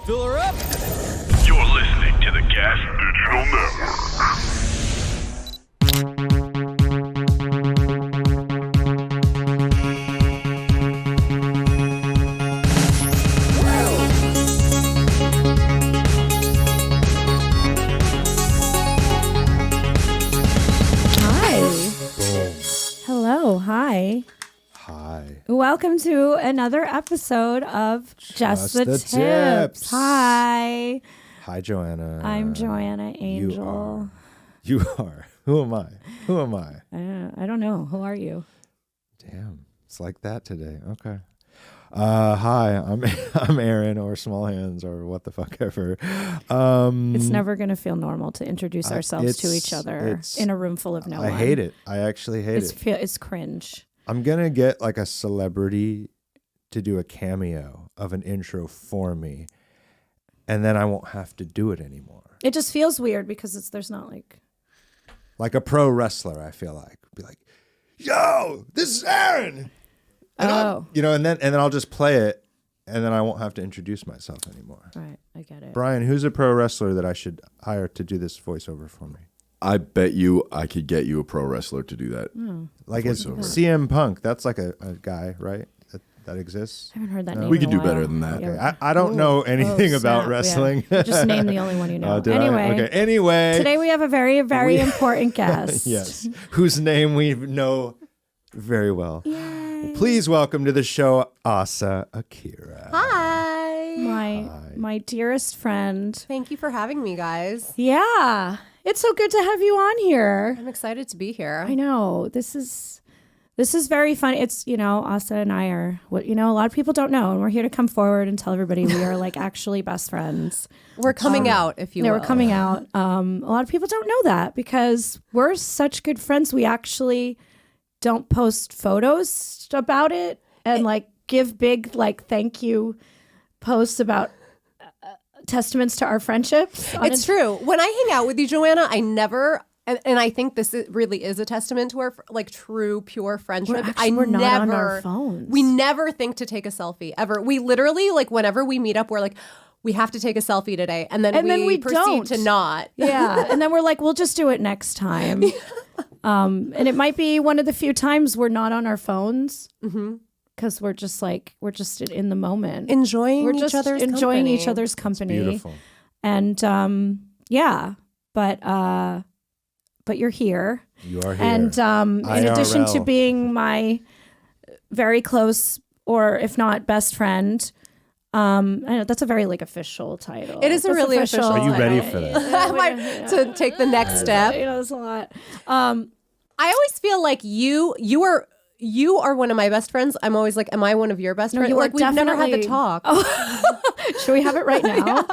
Fill her up. You're listening to the Gas Digital Network. Hi. Hi. Welcome to another episode of Just the Tips. Hi. Hi, Joanna. I'm Joanna Angel. You are. Who am I? Who am I? I don't know. Who are you? Damn. It's like that today. Okay. Hi, I'm Aaron, or Small Hands, or what the fuck ever. It's never going to feel normal to introduce ourselves to each other in a room full of no one. I hate it. I actually hate it. It's cringe. I'm going to get like a celebrity to do a cameo of an intro for me, and then I won't have to do it anymore. It just feels weird because there's not like a pro wrestler, I feel like. Be like, yo, this is Aaron. And and then I'll just play it, and then I won't have to introduce myself anymore. Right, I get it. Brian, who's a pro wrestler that I should hire to do this voiceover for me? I bet you I could get you a pro wrestler to do that. Like it's CM Punk. That's like a guy, right? That exists. I haven't heard that name. We could in a do while. better than that. Okay. I don't know anything about wrestling. Yeah. Just name the only one you know. Anyway, today we have a very, very important guest. Yes, whose name we know very well. Yay. Please welcome to the show, Asa Akira. Hi. My dearest friend. Thank you for having me, guys. Yeah. It's so good to have you on here. I'm excited to be here. I know. This is very fun. It's, Asa and I are what, a lot of people don't know. And we're here to come forward and tell everybody we are like actually best friends. We're coming out, if you will. We're coming out. A lot of people don't know that because we're such good friends. We actually don't post photos about it and like give big like thank you posts about testaments to our friendships. It's true. When I hang out with you, Joanna, I never, and I think this really is a testament to our like true pure friendship. We're not on our phones. We never think to take a selfie ever. We literally like whenever we meet up, we're like, we have to take a selfie today, and then we proceed don't. to not. Yeah, and then we're like, we'll just do it next time. And it might be one of the few times we're not on our phones because we're just in the moment, enjoying each other's company. It's beautiful. And but you're here. You are here. And in addition to being my very close, or if not best friend. I know that's a very like official title. It is a really official. Are you ready for that? To take the next step. That's a lot. I always feel like you are one of my best friends. I'm always like, am I one of your best friends? Like we've never had the talk. Oh. Should we have it right now?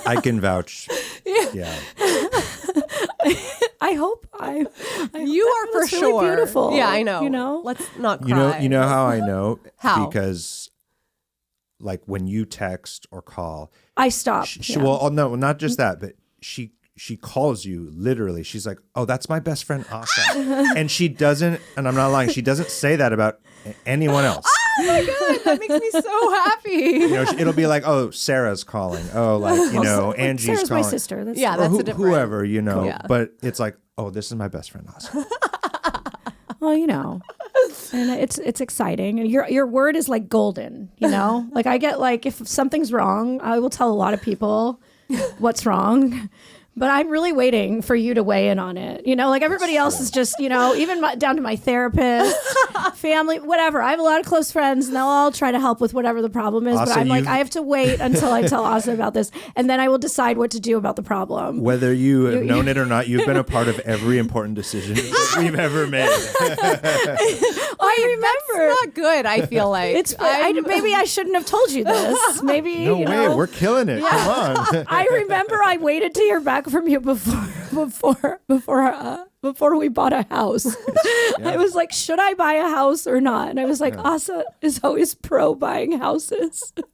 I can vouch. Yeah. I hope you are for really sure beautiful. Yeah, I know. Let's not cry. You know how I know? How? Because like when you text or call, I stop. Well, no, not just that, but she calls you literally. She's like, "Oh, that's my best friend Asa," and she doesn't. And I'm not lying. She doesn't say that about anyone else. Oh my god, that makes me so happy. It'll be like, "Oh, Sarah's calling." Oh, like Angie's Sarah's calling. my sister. That's that's a different. Whoever Yeah. But it's like, "Oh, this is my best friend Asa." Well, and it's exciting. And your word is like golden, Like I get like if something's wrong, I will tell a lot of people what's wrong. But I'm really waiting for you to weigh in on it. Like everybody else is just, even down to my therapist, family, whatever. I have a lot of close friends and they'll all try to help with whatever the problem is. Asa, but I'm like, I have to wait until I tell Asa about this. And then I will decide what to do about the problem. Whether you have known it or not, you've been a part of every important decision that we've ever made. I remember. That's not good, I feel like. Maybe I shouldn't have told you this. Maybe, No way, we're killing it. Come on. I remember I waited to hear back from you before we bought a house. I was like, should I buy a house or not? And I was like, Asa is always pro buying houses. And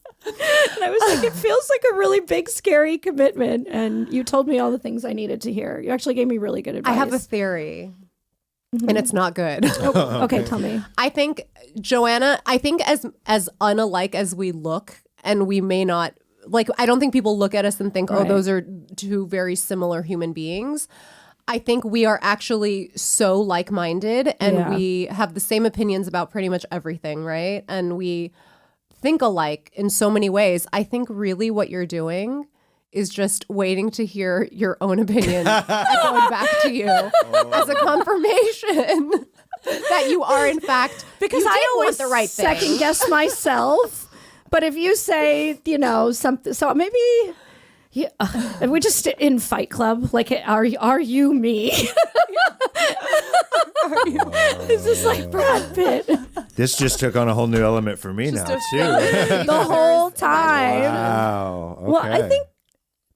I was like, it feels like a really big, scary commitment. And you told me all the things I needed to hear. You actually gave me really good advice. I have a theory. And it's not good. Okay, tell me. I think, Joanna, as unalike as we look, and we may not like, I don't think people look at us and think, oh, Right. those are two very similar human beings. I think we are actually so like-minded and Yeah. we have the same opinions about pretty much everything, right? And we think alike in so many ways. I think really what you're doing is just waiting to hear your own opinion echoed back to you as a confirmation that you are, in fact, because you I did always want the right thing. second guess myself. But if you say, you know, something, so maybe if we just in Fight Club, like, are you me? Is this like Brad Pitt This just took on a whole new element for me now too. the whole time? Wow. Okay. Well, I think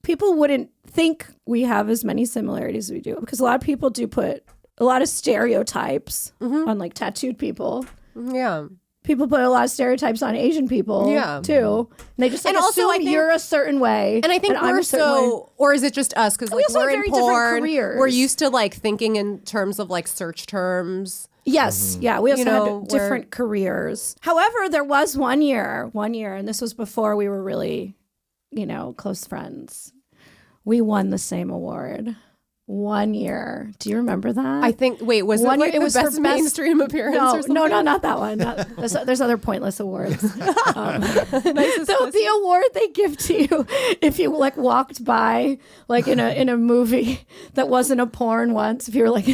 people wouldn't think we have as many similarities as we do, because a lot of people do put a lot of stereotypes on like tattooed people. Yeah. People put a lot of stereotypes on Asian people too. And they just like, And also, assume I think- you're a certain way. And I think I'm we're a certain way. so, or is it just us? Because like also have we're in very different porn, careers. we're used to like thinking in terms of like search terms. Yes, yeah, we also You know, had different careers. However, there was one year, and this was before we were really, you know, close friends. We won the same award. 1 year. Do you remember that? I think. Wait, was One it like year- the it was for best best- mainstream appearance? No, or something? no, not that one. There's other pointless awards. The award they give to you if you like walked by like in a movie that wasn't a porn once, if you were like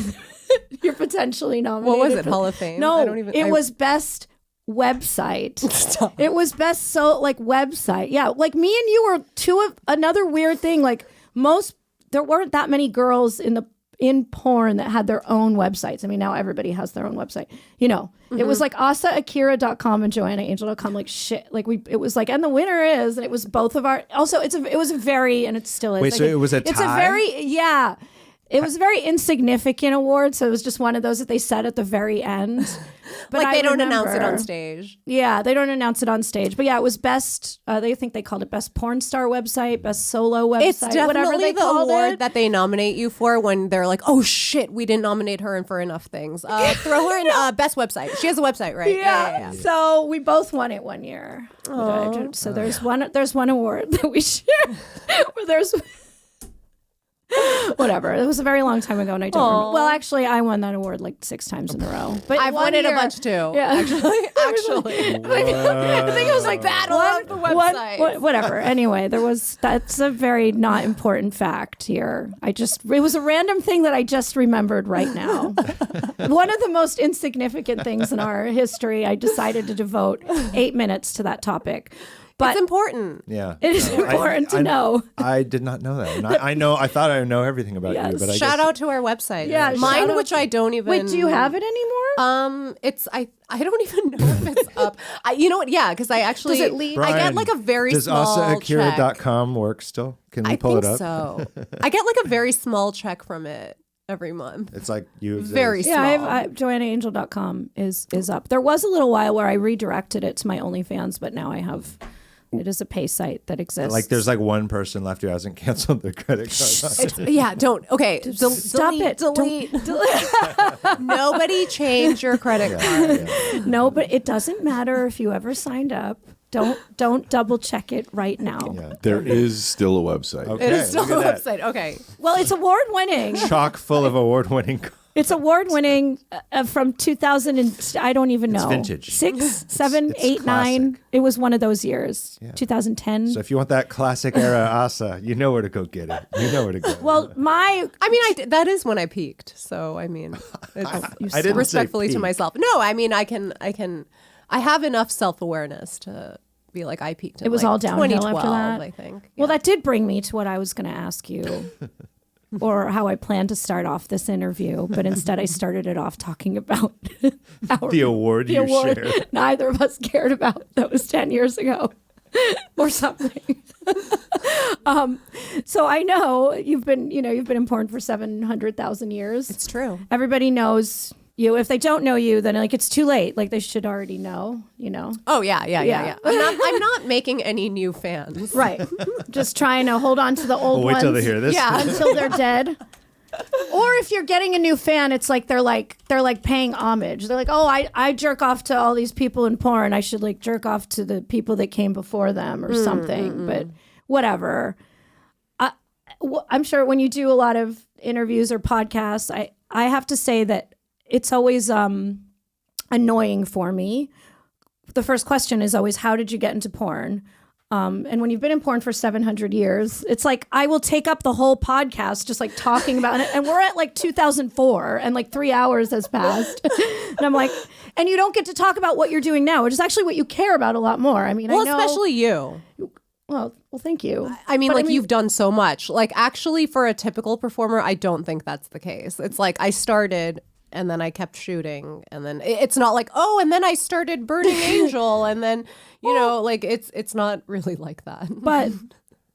you're potentially nominated. What was it? for- Hall of Fame? No, I don't even, it was best website. It was best website. Yeah, like me and you were another weird thing. Like there weren't that many girls in porn that had their own websites. I mean, now everybody has their own website. You know, it was like asaakira.com and joannaangel.com. Like shit. Like it was like, and the winner is, and it was both of our. Also, it was a very, and it still is. Wait, like so it was a It's a tie? very It was a very insignificant award, so it was just one of those that they said at the very end. But like they I don't announce it remember- on stage. Yeah, they don't announce it on stage. But yeah, it was best. They think they called it best porn star website, best solo website, It's whatever definitely they the called award it. that they nominate you for when they're like, "Oh shit, we didn't nominate her for enough things." Throw her in best website. She has a website, right? Yeah. So we both won it 1 year. So there's one award that we share. Where there's whatever. It was a very long time ago, and I don't remember. Well, actually, I won that award like 6 times in a row. But I've won it a bunch too. Yeah, Actually. I think it was like Battle of the websites. Whatever. Anyway, that's a very not important fact here. It was a random thing that I just remembered right now. One of the most insignificant things in our history. I decided to devote 8 minutes to that topic. But It's important. Yeah. it is important to know. I did not know that. And I thought I know everything about Yes. you, but I Shout guess out to our website. Yeah, shout Mine, out which I don't even. Wait, do you have it anymore? It's I don't even know if it's up. You know what? Yeah, because I actually Does it lead- I get Brian, like a very does small check. asaakira.com work still? Can we I pull think it up? so. I get like a very small check from it every month. It's like you Very Yeah, I have joannaangel.com is up. There was a little while where I redirected it to my OnlyFans, but now I have. It is a pay site that exists. like there's like one person left who hasn't canceled their credit card. Yeah, don't. Okay, Stop delete, it. Delete. Nobody change your credit card. No, but it doesn't matter if you ever signed up. Don't double check it right now. Yeah. There is still a website. Okay, It is still look a at that. website. Okay. Well, it's award winning. Chock full of award-winning. It's award winning from 2000 and I don't even know. vintage. 6, 7, it's 8, 9. classic. It was one of those years. Yeah. 2010. So if you want that classic era Asa, you know where to go get it. You know where to go. Well, I mean, that is when I peaked. So I mean, it's I didn't say respectfully to peak. myself. No, I mean, I have enough self awareness to be like I peaked. In It was like all downhill 2012, after that. I think. Well, Yeah. that did bring me to what I was going to ask you, or how I planned to start off this interview. But instead, I started it off talking about the award you shared. neither of us cared about. That was 10 years ago, or something. So I know you've been in porn for 700,000 years. It's true. Everybody knows you. If they don't know you, then like it's too late. Like they should already know. Oh yeah. Yeah. I'm not making any new fans. Right. Just trying to hold on to the old We'll wait ones. till they hear this. Yeah, until they're dead. Or if you're getting a new fan, it's like they're like paying homage. They're like, oh, I jerk off to all these people in porn. I should like jerk off to the people that came before them or something. But whatever. I'm sure when you do a lot of interviews or podcasts, I have to say that it's always annoying for me. The first question is always, how did you get into porn? And when you've been in porn for 700 years, it's like I will take up the whole podcast just like talking about it. And we're at like 2004 and like 3 hours has passed. And I'm like, and you don't get to talk about what you're doing now, which is actually what you care about a lot more. I mean, Well, I know, especially you. Well, thank you. I mean, But you've done so much. Like, actually, for a typical performer, I don't think that's the case. It's like I started and then I kept shooting, and then it's not like, oh, and then I started Burning Angel, and then like it's not really like that.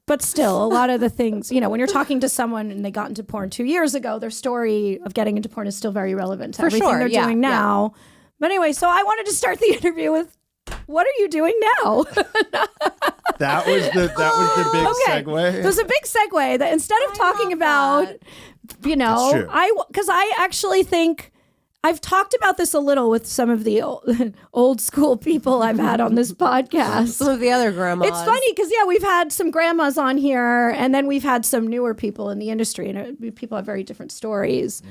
But still, a lot of the things, when you're talking to someone and they got into porn 2 years ago, their story of getting into porn is still very relevant to For everything sure, they're doing now. But anyway, so I wanted to start the interview with, what are you doing now? That was the big segue. It was a big segue that instead of talking about, That's true. because I actually think I've talked about this a little with some of the old school people I've had on this podcast. Some of the other grandmas. It's funny because, we've had some grandmas on here, and then we've had some newer people in the industry, and people have very different stories.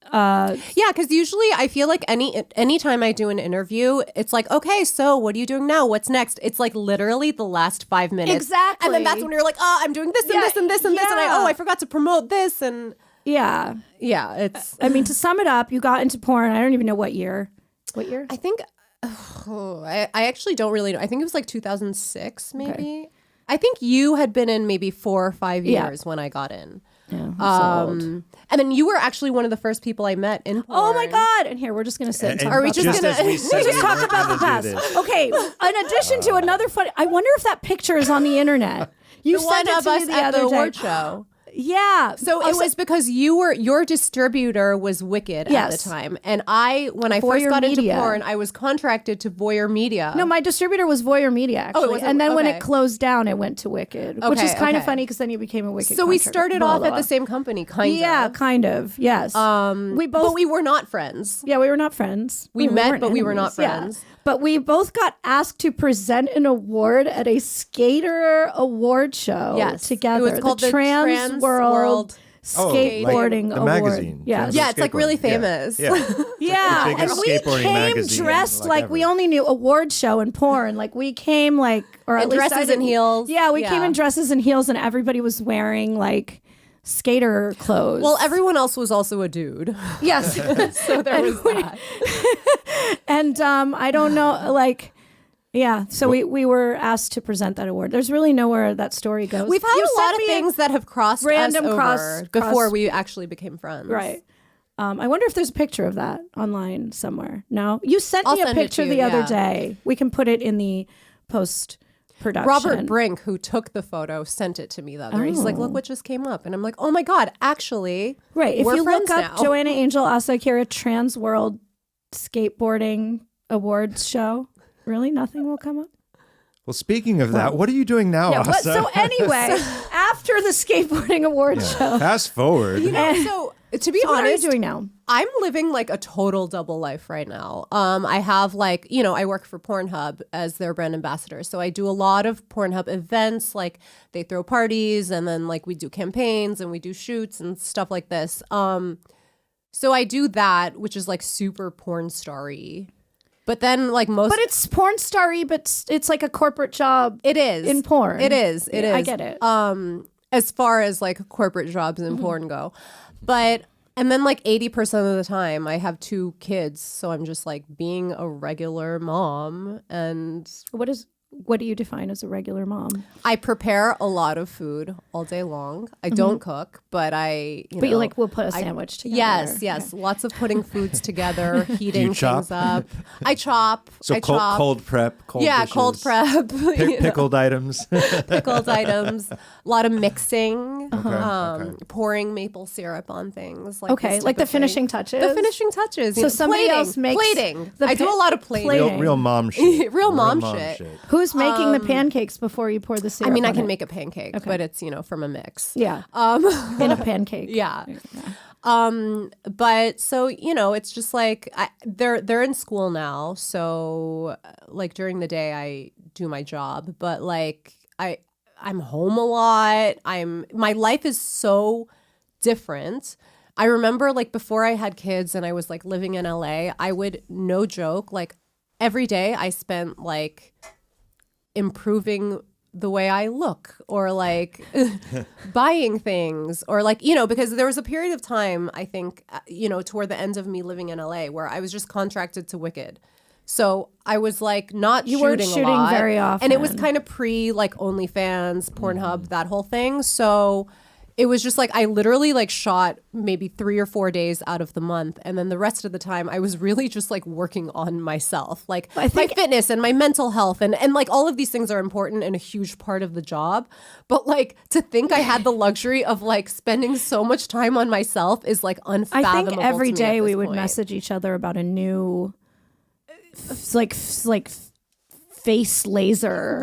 Because usually I feel like anytime I do an interview, it's like, okay, so what are you doing now? What's next? It's like literally the last 5 minutes. Exactly. And then that's when you're like, oh, I'm doing this and this and this and this, and I forgot to promote this, and it's. I mean, to sum it up, you got into porn. I don't even know what year. What year? I think. I actually don't really know. I think it was like 2006, maybe. Okay. I think you had been in maybe 4 or 5 years when I got in. Yeah, so old. And then you were actually one of the first people I met in porn. Oh my God. And here, we're just going to sit and talk Are we about just the going past. We just talk about the past. Okay. In addition to another funny, I wonder if that picture is on the internet. You sent it to me the other award day. show. Yeah. So it was because your distributor was Wicked at the time. And when I first got into porn, I was contracted to Voyeur Media. No, my distributor was Voyeur Media, actually. And then when okay. it closed down, it went to Wicked, which is kind of funny because then you became a Wicked So we started off at the same company, kind of. Yeah, kind of. Yes. But we were not friends. Yeah, we were not friends. We met, but enemies. we were not friends. Yeah. But we both got asked to present an award at a skater award show together. It was called the Trans World Skateboarding the Award. magazine. Yeah, it's like really famous. Yeah. Yeah, It's like the and biggest we skateboarding came magazine, dressed like ever. we only knew award show and porn. Like we came or at In least I dresses and didn't- heels. Yeah, we came in dresses and heels, and everybody was wearing like skater clothes. Well, everyone else was also a dude. Yes, So there was that. and I don't know, like. Yeah, so we were asked to present that award. There's really nowhere that story goes. We've had a lot of things that have crossed random us over cross before we actually became friends. Right. I wonder if there's a picture of that online somewhere. No? You sent I'll me a send it picture to you, the other yeah. day. We can put it in the post-production. Robert Brink, who took the photo, sent it to me the other day. He's like, look what just came up. And I'm like, oh my God, actually, Right. If we're you look friends up now. Joanna Asa Akira Trans World Skateboarding Awards Show, really nothing will come up? Well, speaking of that, what are you doing now, Yeah, Asa? so anyway, after the skateboarding awards show. Fast forward. So to be So what are you honest, doing now? I'm living like a total double life right now. I have I work for Pornhub as their brand ambassador. So I do a lot of Pornhub events, like they throw parties and then like we do campaigns and we do shoots and stuff like this. So I do that, which is like super porn starry. But then like most But it's porn starry, but it's like a corporate job. it is in porn. It is. It is. I get it. As far as like corporate jobs in porn go. And then like 80% of the time I have 2 kids. So I'm just like being a regular mom, and What do you define as a regular mom? I prepare a lot of food all day long. I don't cook, but We'll put a sandwich together. Yes. Lots of putting foods together, heating chop? things up. I chop. So I cold, chop. cold prep, cold dishes, Cold prep. pickled items. Pickled items. A lot of mixing. Okay. Pouring maple syrup on things. Like Okay, this like type the of thing. finishing touches. The finishing touches. So somebody else makes plating. the I do a lot of plating. Real mom shit. Real mom shit. Who's making the pancakes before you pour the syrup? I mean, I on can it? make a pancake, but it's, from a mix. Yeah. In a pancake. Yeah. But so, it's just like they're in school now. So like during the day I do my job, but like I'm home a lot. My life is so different. I remember like before I had kids and I was like living in LA, I would, no joke, like every day I spent like improving the way I look or like buying things or like, because there was a period of time, I think, toward the end of me living in LA where I was just contracted to Wicked. So I was like not You weren't shooting a lot. very often. And it was kind of pre like OnlyFans, Pornhub, that whole thing. So it was just like I literally like shot maybe 3 or 4 days out of the month. And then the rest of the time I was really just like working on myself, like my fitness and my mental health. And like all of these things are important and a huge part of the job. But like to think I had the luxury of like spending so much time on myself is like unfathomable. I think every to me at day this we would point. message each other about a new like face laser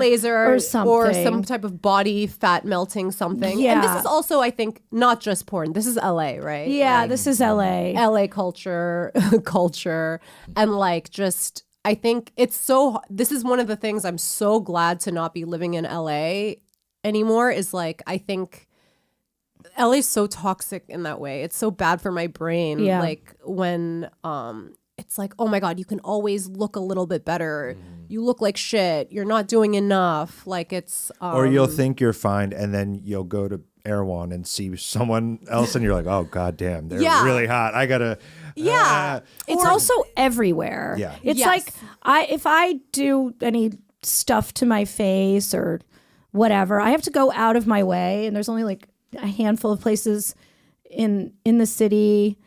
or something, or some type of body fat melting something. Yeah. And this is also, I think, not just porn. This is LA, right? Yeah, this is LA. LA culture, and like just I think this is one of the things I'm so glad to not be living in LA anymore is like I think LA is so toxic in that way. It's so bad for my brain. Yeah. Like when it's like, oh my God, you can always look a little bit better. You look like shit. You're not doing enough. Like it's or you'll think you're fine, and then you'll go to Erewhon and see someone else, and you're like, oh god damn, they're really hot. I gotta. It's also everywhere. Yeah. It's Yes. like if I do any stuff to my face or whatever, I have to go out of my way, and there's only like a handful of places in the city.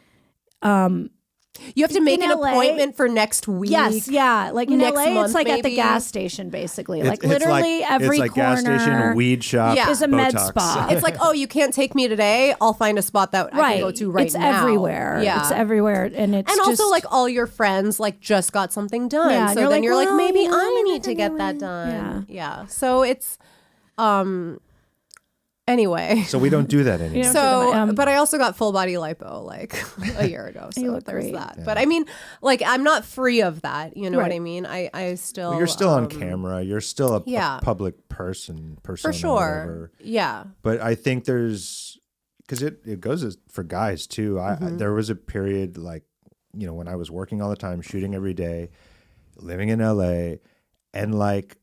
you have to make in an LA, appointment for next week. Yes, yeah. Like in next LA, month, it's like at the maybe. gas station, basically. It's Like literally every it's like corner gas station, weed shop, Yeah. is a med Botox. spa. It's like, oh, you can't take me today. I'll find a spot that I can go to right it's now. everywhere. Yeah. It's everywhere, and it's And also, just, like all your friends, like just got something done. Yeah, and so you're then like, you're like, well, maybe you know, I need to anyway. get that done. Yeah. So it's, anyway. So we don't do that anymore. So, but I also got full body lipo like a year ago. So You look there's great. that. Yeah. But I mean, like I'm not free of that. You know what Right. I mean? I still. Well, you're still on camera. You're still a public persona, for sure. whatever. Yeah. But I think there's because it goes for guys too. There was a period like when I was working all the time, shooting every day, living in LA, and like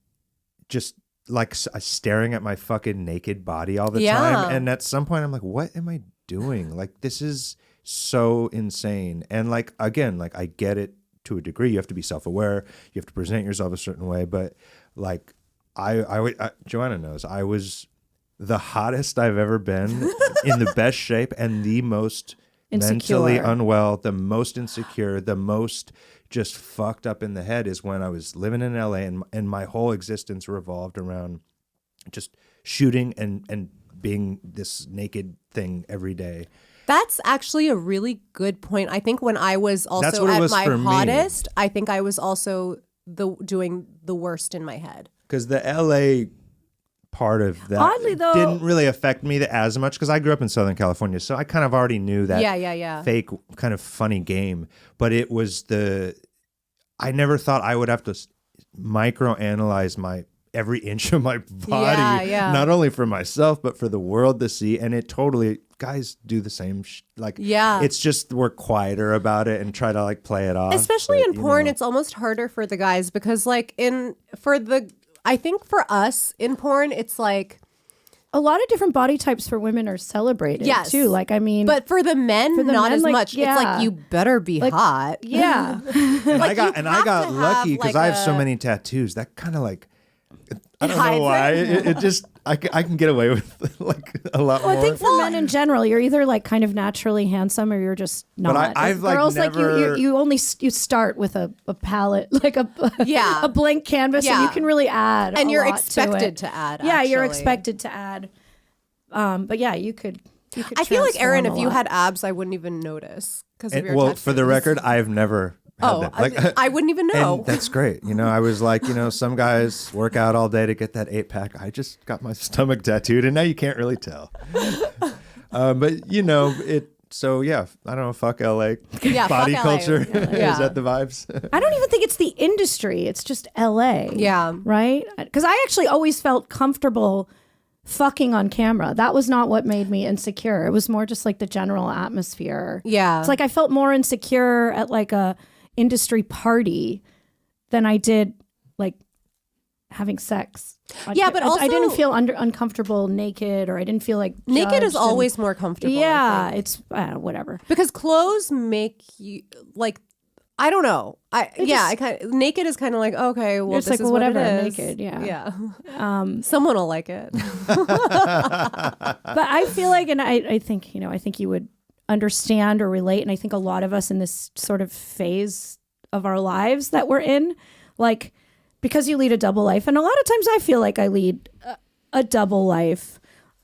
just like staring at my fucking naked body all the time. And at some point, I'm like, what am I doing? Like this is so insane. And like again, like I get it to a degree. You have to be self-aware. You have to present yourself a certain way. But like Joanna knows, I was the hottest I've ever been, in the best shape, and the most mentally unwell, the most insecure, the most just fucked up in the head is when I was living in LA, and my whole existence revolved around just shooting and being this naked thing every day. That's actually a really good point. I think when I was That's also what it at was my for me. hottest, I think I was also doing the worst in my head. Because the LA part of that Oddly, though- didn't really affect me as much because I grew up in Southern California, so I kind of already knew that fake kind of funny game. But it was I never thought I would have to microanalyze my every inch of my body, not only for myself but for the world to see. And it totally, guys do the same. It's just we're quieter about it and try to like play it off. Especially but, in porn, it's almost harder for the guys because like I think for us in porn, it's like a lot of different body types for women are celebrated too. Like, I mean, but for the men, not men, as like, much. yeah. It's like you better be hot. yeah. And I got lucky because like I have so many tattoos. That kind of like, I don't hides know why. it. It just, I can get away with like a lot more. I think for men in general, you're either like kind of naturally handsome or you're just not. But I've like girls never... like you start with a palette, like a blank canvas, and you can really add. And a you're lot expected to to add. Yeah, you're actually. expected to add. But yeah, you could. I feel like Aaron, if transform a you lot. had abs, I wouldn't even notice because of your well, tattoos. for the record, I've never have them. Like, I wouldn't even know. and that's great. I was like, some guys work out all day to get that 8-pack. I just got my stomach tattooed, and now you can't really tell. But it. So yeah, I don't know. Fuck LA. Yeah, body fuck LA. culture. Yeah. Is that the vibes? I don't even think it's the industry. It's just LA. Yeah. Right? Because I actually always felt comfortable fucking on camera. That was not what made me insecure. It was more just like the general atmosphere. Yeah. It's like I felt more insecure at like a industry party than I did like having sex. Yeah, but also I didn't feel uncomfortable naked, or I didn't feel like naked is judged always more comfortable. Yeah, I think. it's whatever. Because clothes make you like, I don't know. Naked is kind of like, okay, well, It's this like, is whatever, what it is. naked, yeah. Yeah. Someone will like it. But I feel like, and I think, I think you would understand or relate. And I think a lot of us in this sort of phase of our lives that we're in, like, because you lead a double life. And a lot of times I feel like I lead a double life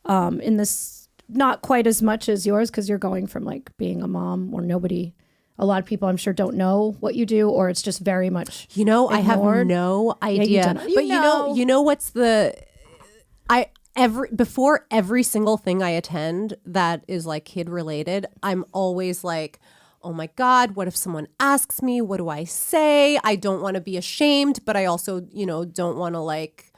in this, not quite as much as yours, because you're going from like being a mom or nobody. A lot of people, I'm sure, don't know what you do, or it's just very much ignored. I have no idea. But you know what's before every single thing I attend that is like kid related, I'm always like, oh my God, what if someone asks me? What do I say? I don't want to be ashamed, but I also, don't want to like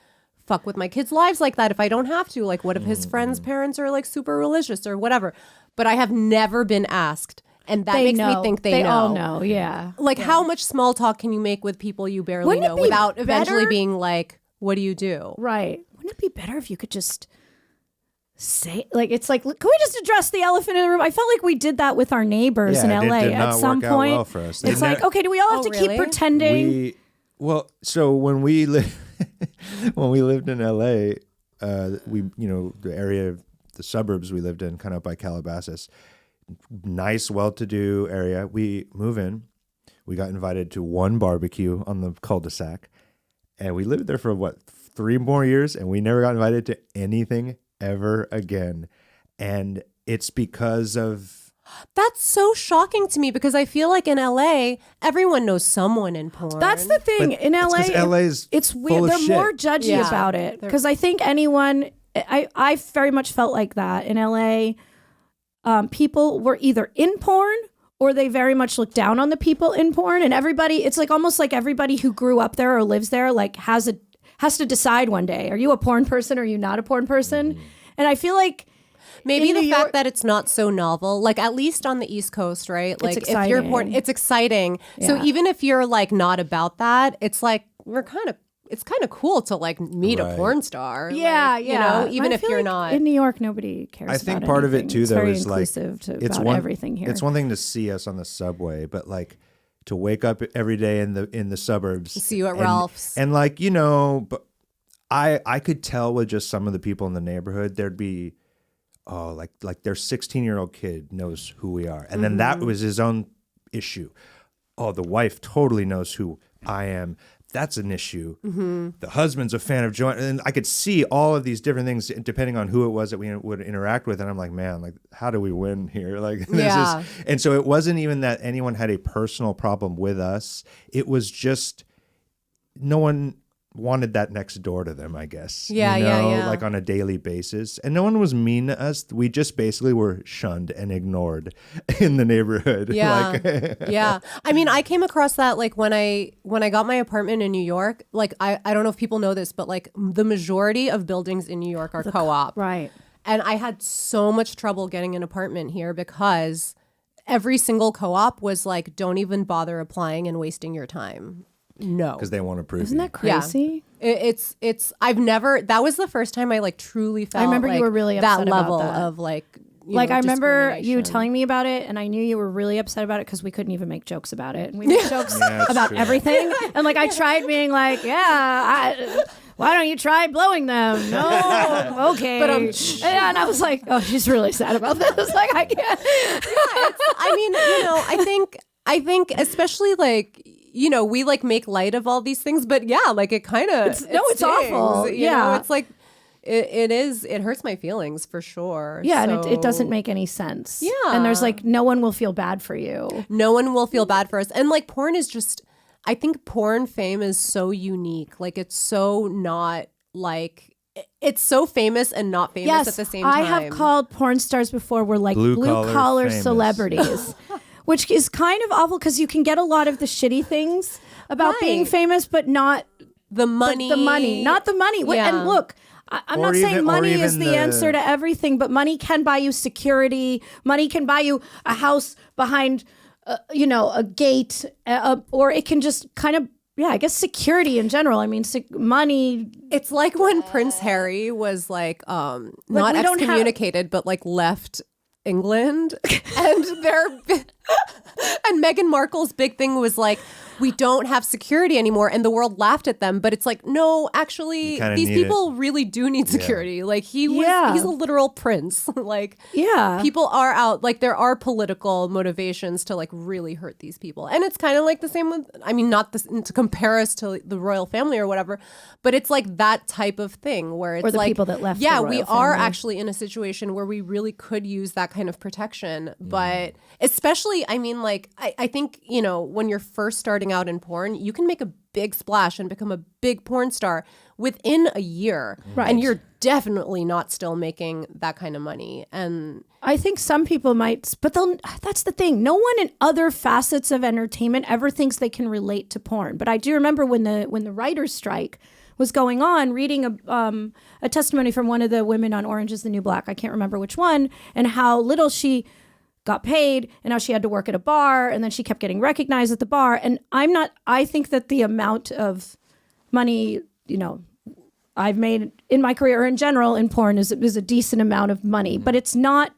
fuck with my kids' lives like that if I don't have to. Like, what if his friends' parents are like super religious or whatever? But I have never been asked. And that makes me think they know. They all know, yeah. Like, how much small talk can you make with people you barely know without eventually being like, what do you do? Right. Wouldn't it be better if you could just say, like, it's like, can we just address the elephant in the room? I felt like we did that with our neighbors in LA at some point. Well for us. It's like, okay, do we all have to keep pretending? So when we lived in LA, the area, the suburbs we lived in, kind of by Calabasas, nice, well-to-do area. We move in. We got invited to one barbecue on the cul-de-sac, and we lived there for 3 more years, and we never got invited to anything ever again. And it's because of... That's so shocking to me, because I feel like in LA, everyone knows someone in porn. That's the thing. But in LA, it's weird. They're shit. more judgy about it, because I think I very much felt like that in LA. People were either in porn or they very much look down on the people in porn, and everybody, it's like almost like everybody who grew up there or lives there like has to decide one day, are you a porn person or are you not a porn person? And I feel like maybe the fact that it's not so novel, like at least on the East Coast, right? Like if you're porn, it's exciting. Yeah. So even if you're like not about that, it's like it's kind of cool to like meet a porn star. Yeah, like, yeah. Even if you're like not in New York, nobody cares. I think about part anything. of it too, though, is like it's about everything here. It's one thing to see us on the subway, but like to wake up every day in the suburbs, see you at Ralph's, and like but I could tell with just some of the people in the neighborhood, there'd be like their 16-year-old kid knows who we are, and then that was his own issue. Oh, the wife totally knows who I am. That's an issue. The husband's a fan of Joanna. And I could see all of these different things depending on who it was that we would interact with. And I'm like, man, like, how do we win here? Like, and so it wasn't even that anyone had a personal problem with us. It was just no one wanted that next door to them, I guess. Yeah. Like on a daily basis. And no one was mean to us. We just basically were shunned and ignored in the neighborhood. Yeah. Yeah. I mean, I came across that like when I got my apartment in New York, like I don't know if people know this, but like the majority of buildings in New York are co-op. Right. And I had so much trouble getting an apartment here because every single co-op was like, don't even bother applying and wasting your time. No, because they want to prove. Isn't that crazy? Yeah. It's I've never. That was the first time I like truly felt. I remember like you were really upset that level about that. of like. I remember you telling me about it, and I knew you were really upset about it because we couldn't even make jokes about it, and we made jokes about everything. And like I tried being like, why don't you try blowing them? No, okay. But and I was like, oh, she's really sad about this. Like I can't. I mean, I think especially like. We like make light of all these things, but yeah, like it kind of it's awful. You know, it's like, It hurts my feelings for sure. Yeah, so. and it doesn't make any sense. Yeah. And there's like, no one will feel bad for you. No one will feel bad for us. And like porn is just, I think porn fame is so unique. Like it's so not like, it's so famous and not famous at the same time. I have called porn stars before were like blue collar famous. celebrities, which is kind of awful because you can get a lot of the shitty things about being famous, but not the money. The money, not the money. Yeah. And look, I'm Or not saying even- or money is even the answer to everything, but money can buy you security. Money can buy you a house behind, a gate, or it can just kind of, I guess security in general. I mean, money. It's like when Prince Harry was like not we don't have- excommunicated, but like left England, and and Meghan Markle's big thing was like, we don't have security anymore, and the world laughed at them. But it's like, no, actually, these people really do need security. Like he's a literal prince. Like people are out. Like there are political motivations to like really hurt these people, and it's kind of like the same with. I mean, not this, to compare us to the royal family or whatever, but it's like that type of thing where it's or the like people that left. Yeah, the royal we are family. actually in a situation where we really could use that kind of protection, but especially, I mean, like I think when you're first starting out in porn, you can make a big splash and become a big porn star within a year, and you're definitely not still making that kind of money. And I think some people might, but that's the thing. No one in other facets of entertainment ever thinks they can relate to porn. But I do remember when the writers' strike was going on, reading a testimony from one of the women on Orange is the New Black. I can't remember which one, and how little she got paid, and how she had to work at a bar, and then she kept getting recognized at the bar. And I think that the amount of money, I've made in my career or in general in porn is a decent amount of money, but it's not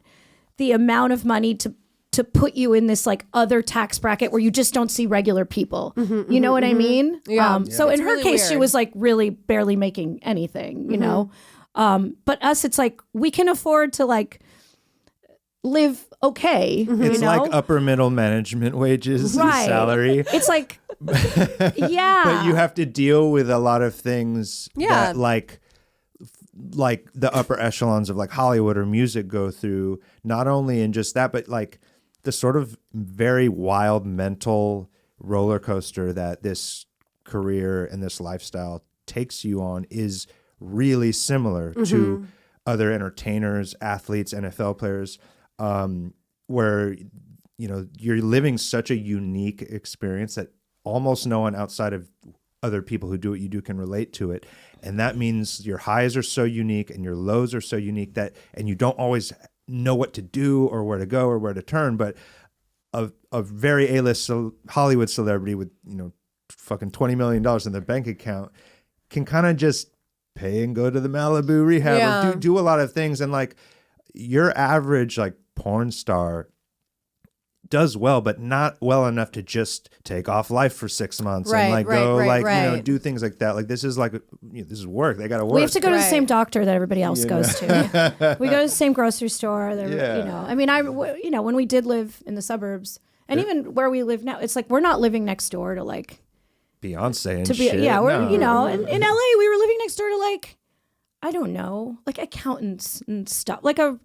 the amount of money to put you in this like other tax bracket where you just don't see regular people. You know what I mean? Yeah. So in her really case, she weird. was like really barely making anything, you know? But us, it's like, we can afford to like live okay. It's like upper middle management wages and salary. It's like, yeah. But you have to deal with a lot of things Yeah. that like the upper echelons of like Hollywood or music go through, not only in just that, but like the sort of very wild mental roller coaster that this career and this lifestyle takes you on is really similar to other entertainers, athletes, NFL players, where you're living such a unique experience that almost no one outside of other people who do what you do can relate to it. And that means your highs are so unique and your lows are so unique and you don't always know what to do or where to go or where to turn. But a very A-list Hollywood celebrity with, fucking $20 million in their bank account can kind of just pay and go to the Malibu rehab or do a lot of things. And like your average like porn star does well, but not well enough to just take off life for 6 months and like do things like that. Like this is like this is work. They got to work. We have to go to the same doctor that everybody else goes to. We go to the same grocery store. I mean, when we did live in the suburbs, and even where we live now, it's like we're not living next door to like Beyonce and to be. shit. Yeah, we're No. in LA, we were living next door to like, I don't know, like accountants and stuff, like a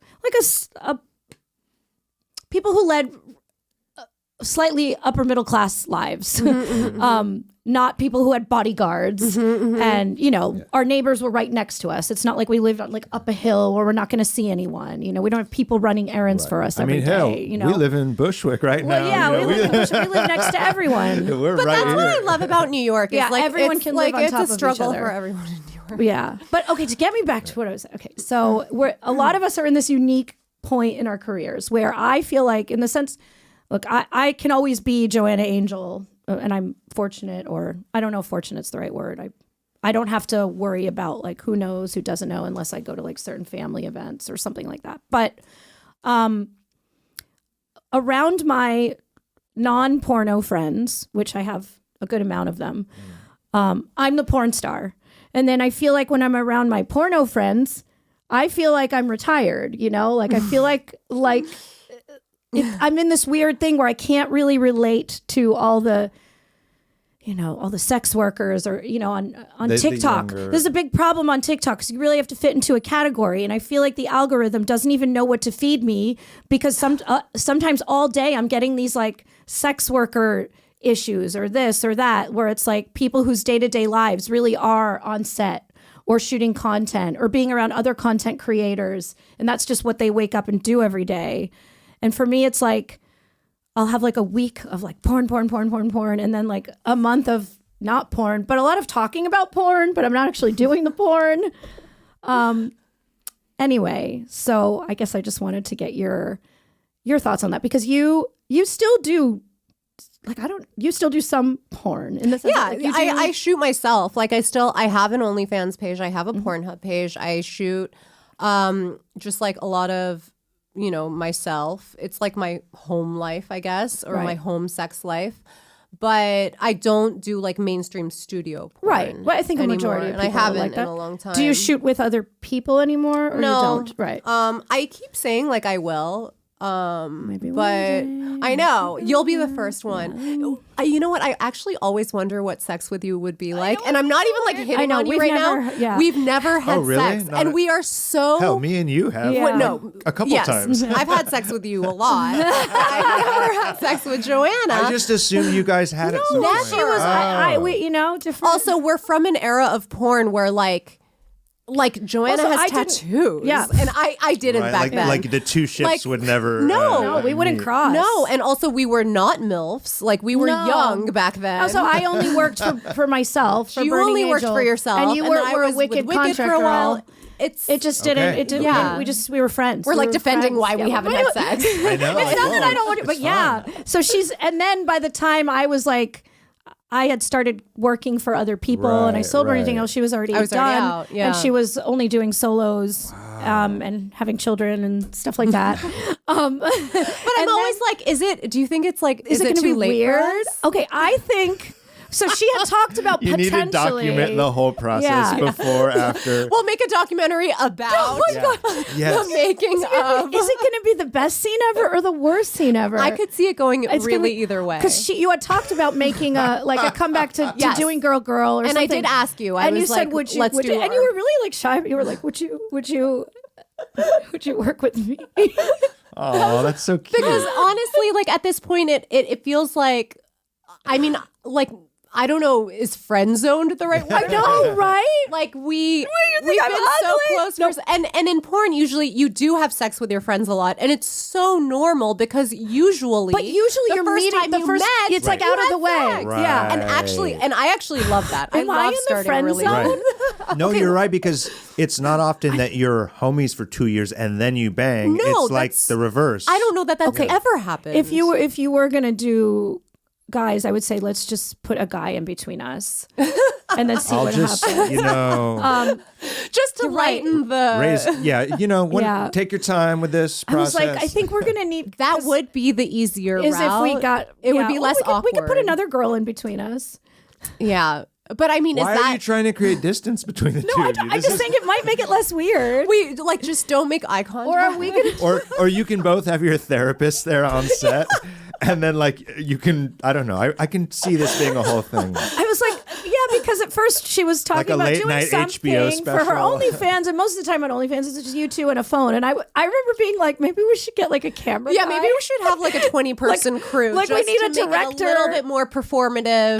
people who led slightly upper middle class lives, not people who had bodyguards. And our neighbors were right next to us. It's not like we lived on like up a hill where we're not going to see anyone. We don't have people running errands for us every day. We live in Bushwick right now. Yeah, we live next to everyone. We're but right that's here. what I love about New York. Is Yeah, like everyone can live on it's top of a each struggle other. for everyone in New York. Yeah, but okay, to get me back to what I was okay. So a lot of us are in this unique point in our careers where I feel like, in the sense, look, I can always be Joanna Angel, and I'm fortunate, or I don't know if fortunate's the right word. I don't have to worry about like who knows, who doesn't know, unless I go to like certain family events or something like that. But around my non-porno friends, which I have a good amount of them, I'm the porn star. And then I feel like when I'm around my porno friends, I feel like I'm retired, like I feel like I'm in this weird thing where I can't really relate to all the all the sex workers or, on The TikTok. younger- There's a big problem on TikTok because you really have to fit into a category. And I feel like the algorithm doesn't even know what to feed me because sometimes all day I'm getting these like sex worker issues or this or that, where it's like people whose day-to-day lives really are on set or shooting content or being around other content creators. And that's just what they wake up and do every day. And for me, it's like, I'll have like a week of like porn, and then like a month of not porn, but a lot of talking about porn, but I'm not actually doing the porn. Anyway, so I guess I just wanted to get your thoughts on that because you still do you still do some porn in the sense Yeah, that, like, I shoot myself. Like I have an OnlyFans page. I have a Pornhub page. I shoot just like a lot of, myself. It's like my home life, I guess, or my home sex life. But I don't do like mainstream studio porn. Right. Well, I think a anymore, majority of and people I haven't like that. in a long time. Do you shoot with other people anymore or No. you don't? Right. I keep saying like I will. Maybe But one day. I know you'll be the first one. You know what? I actually always wonder what sex with you would be like, and I'm not even like I hitting know, on you we've right never- now. yeah. We've never had Oh, really? sex, Not and a- we are so. Hell, me and you have Yeah. Well, no, a couple yes, times. I've had sex with you a lot. I've never had sex with Joanna. I just assumed you guys had it. some never. point. She was- different. Also, we're from an era of porn where like Joanna Also, I has didn't- tattoos. yeah. and I didn't Right, back like, then. like the two ships Like, would never. no, we wouldn't meet. cross. No, and also we were not MILFs. Like we were No. young back then. Also, I only worked for myself. For you Burning only worked Angel. for yourself, and you then were, I were a was with wicked Wicked contract for a while. girl. It's It just didn't. Okay. It didn't. Yeah. We were friends. we're We like were defending friends. why we Yeah, haven't but had sex. I know. It's not that I don't want to, It's but yeah. fine. So and then by the time I was like, I had started working for other people and I Right, sold Burning right. Angel. She was already I was done. already out, yeah. And she was only doing solos and having children and stuff like that. But I'm always like, do you think it's like, is it it going to too be late for weird? us? Okay, I think... So she had talked about You need potentially... to document the whole process Yeah. before, after. We'll make a documentary about Oh my God. Yes. the making of. Is it going to be the best scene ever or the worst scene ever? I could see it going It's really gonna be- either way. Because you had talked about making a comeback to Yes. doing Girl or And something. I did ask you. I and was you said, like, "Would you?" let's would do you? And our- you were really like shy. You were like, "Would you? Would you work with me?" Oh, that's so cute. Because honestly, like at this point, it feels like, I mean, like, I don't know, is friend zoned the right word? I know, right? Like we've think I'm been so ugly? close. And in porn, usually you do have sex with your friends a lot, and it's so normal because usually, But usually the you're first meeting time the you first. met, It's like you out of had the way. sex. Right. Yeah. And I actually love that. Am I love in the starting friend a zone? relationship. Right. No, you're right, because it's not often that you're homies for 2 years and then you bang. No, it's like that's- the reverse. I don't know that that's ever happened. If you were gonna do guys, I would say let's just put a guy in between us, and then see I'll what just, happens. just to lighten the raise. Yeah, Yeah. take your time with this I was process. like, I think we're gonna need that would be the easier is route. if we got it would be well, less we could put awkward. another girl in between us. Yeah, but I mean, Why is are that you trying to create distance between the two I, of you? I This just is- think it might make it less weird. we like just don't make eye contact? Or are we gonna? or you can both have your therapist there on set, and then like you can. I don't know. I can see this being a whole thing. I was like, yeah, because at first she was talking a about late doing night something HBO for her special. OnlyFans, and most of the time on OnlyFans it's just you two and a phone. And I remember being like, maybe we should get like a camera. Yeah, guy. maybe we should have like a 20-person crew. like we just need to a make it director. a little bit more performative.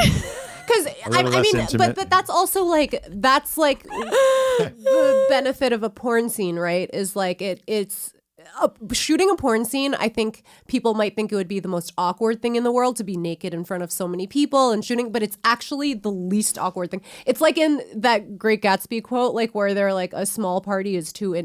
Because I little less mean, intimate. but that's also like the benefit of a porn scene, right? Is like it's. Shooting a porn scene, I think people might think it would be the most awkward thing in the world to be naked in front of so many people and shooting, but it's actually the least awkward thing. It's like in that Great Gatsby quote, like where they're like a small party is too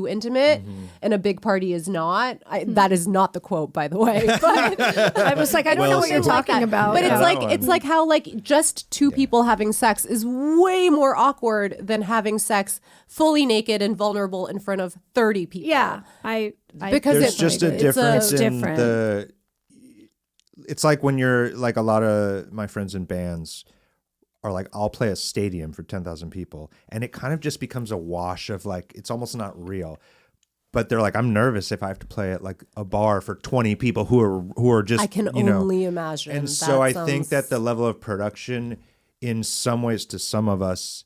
intimate and a big party is not. That is not the quote, by the way. But I was like, I don't know what you're talking about. but Yeah. it's like how like just two people having sex is way more awkward than having sex fully naked and vulnerable in front of 30 people. yeah, I Because There's it's just a it's difference it's in different. the. It's like when you're like a lot of my friends in bands are like, I'll play a stadium for 10,000 people, and it kind of just becomes a wash of like it's almost not real. but they're like, I'm nervous if I have to play at like a bar for 20 people who are just, I can only imagine. And so I think that the level of production in some ways to some of us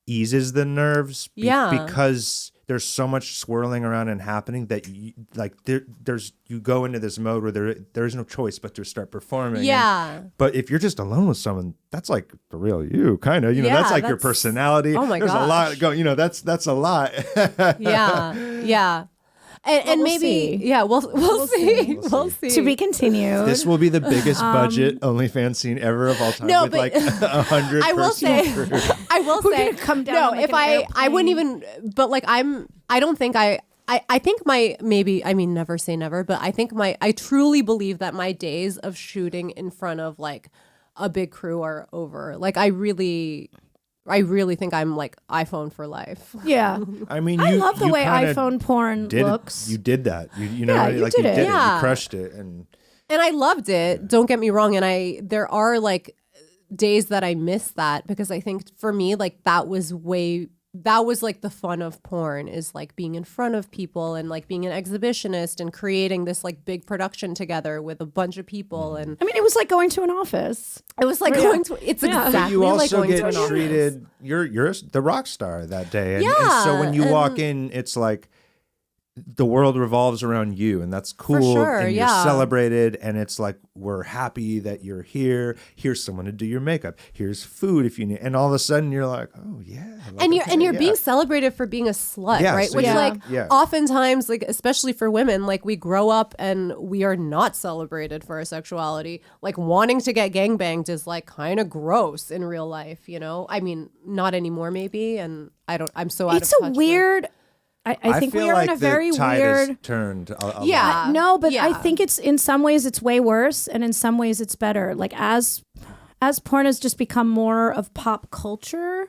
eases the nerves because there's so much swirling around and happening that you go into this mode where there's no choice but to start performing. Yeah. But if you're just alone with someone, that's like the real you, kind of. That's like your personality. Oh my gosh. There's a lot going. That's a lot. Yeah. And maybe, we'll see. We'll see. To be continued. This will be the biggest budget OnlyFans scene ever of all time. No, with but like 100 I will say, come down no, on, like, if an I airplane. wouldn't even, but like I don't think I think never say never, but I truly believe that my days of shooting in front of like a big crew are over. Like I really think I'm like iPhone for life. Yeah. I mean, I love the way kinda iPhone porn looks. You did that. You know, Yeah, you like did you it. did it. Yeah. You crushed it. And I loved it. Don't get me wrong. And there are like days that I miss that because I think for me, like that was like the fun of porn is like being in front of people and like being an exhibitionist and creating this like big production together with a bunch of people. And I mean, it was like going to an office. it was like going to, it's exactly you like also going to get an office. treated. You're the rock star that day. And Yeah, so when you and- walk in, it's like the world revolves around you, and that's cool. sure, and you're yeah. celebrated, and it's like we're happy that you're here. Here's someone to do your makeup. Here's food if you need. And all of a sudden, you're like, oh yeah. Like, And you're being celebrated for being a slut, Yeah, right? so Which yeah. like Yeah. oftentimes, like especially for women, like we grow up and we are not celebrated for our sexuality. Like wanting to get gangbanged is like kind of gross in real life, you know? I mean, not anymore maybe. And I'm so out It's of a touch with- weird. I think feel we are like in a very the tide weird. has turned. A Yeah. lot. No, but I Yeah. think it's in some ways it's way worse, and in some ways it's better. Like as porn has just become more of pop culture,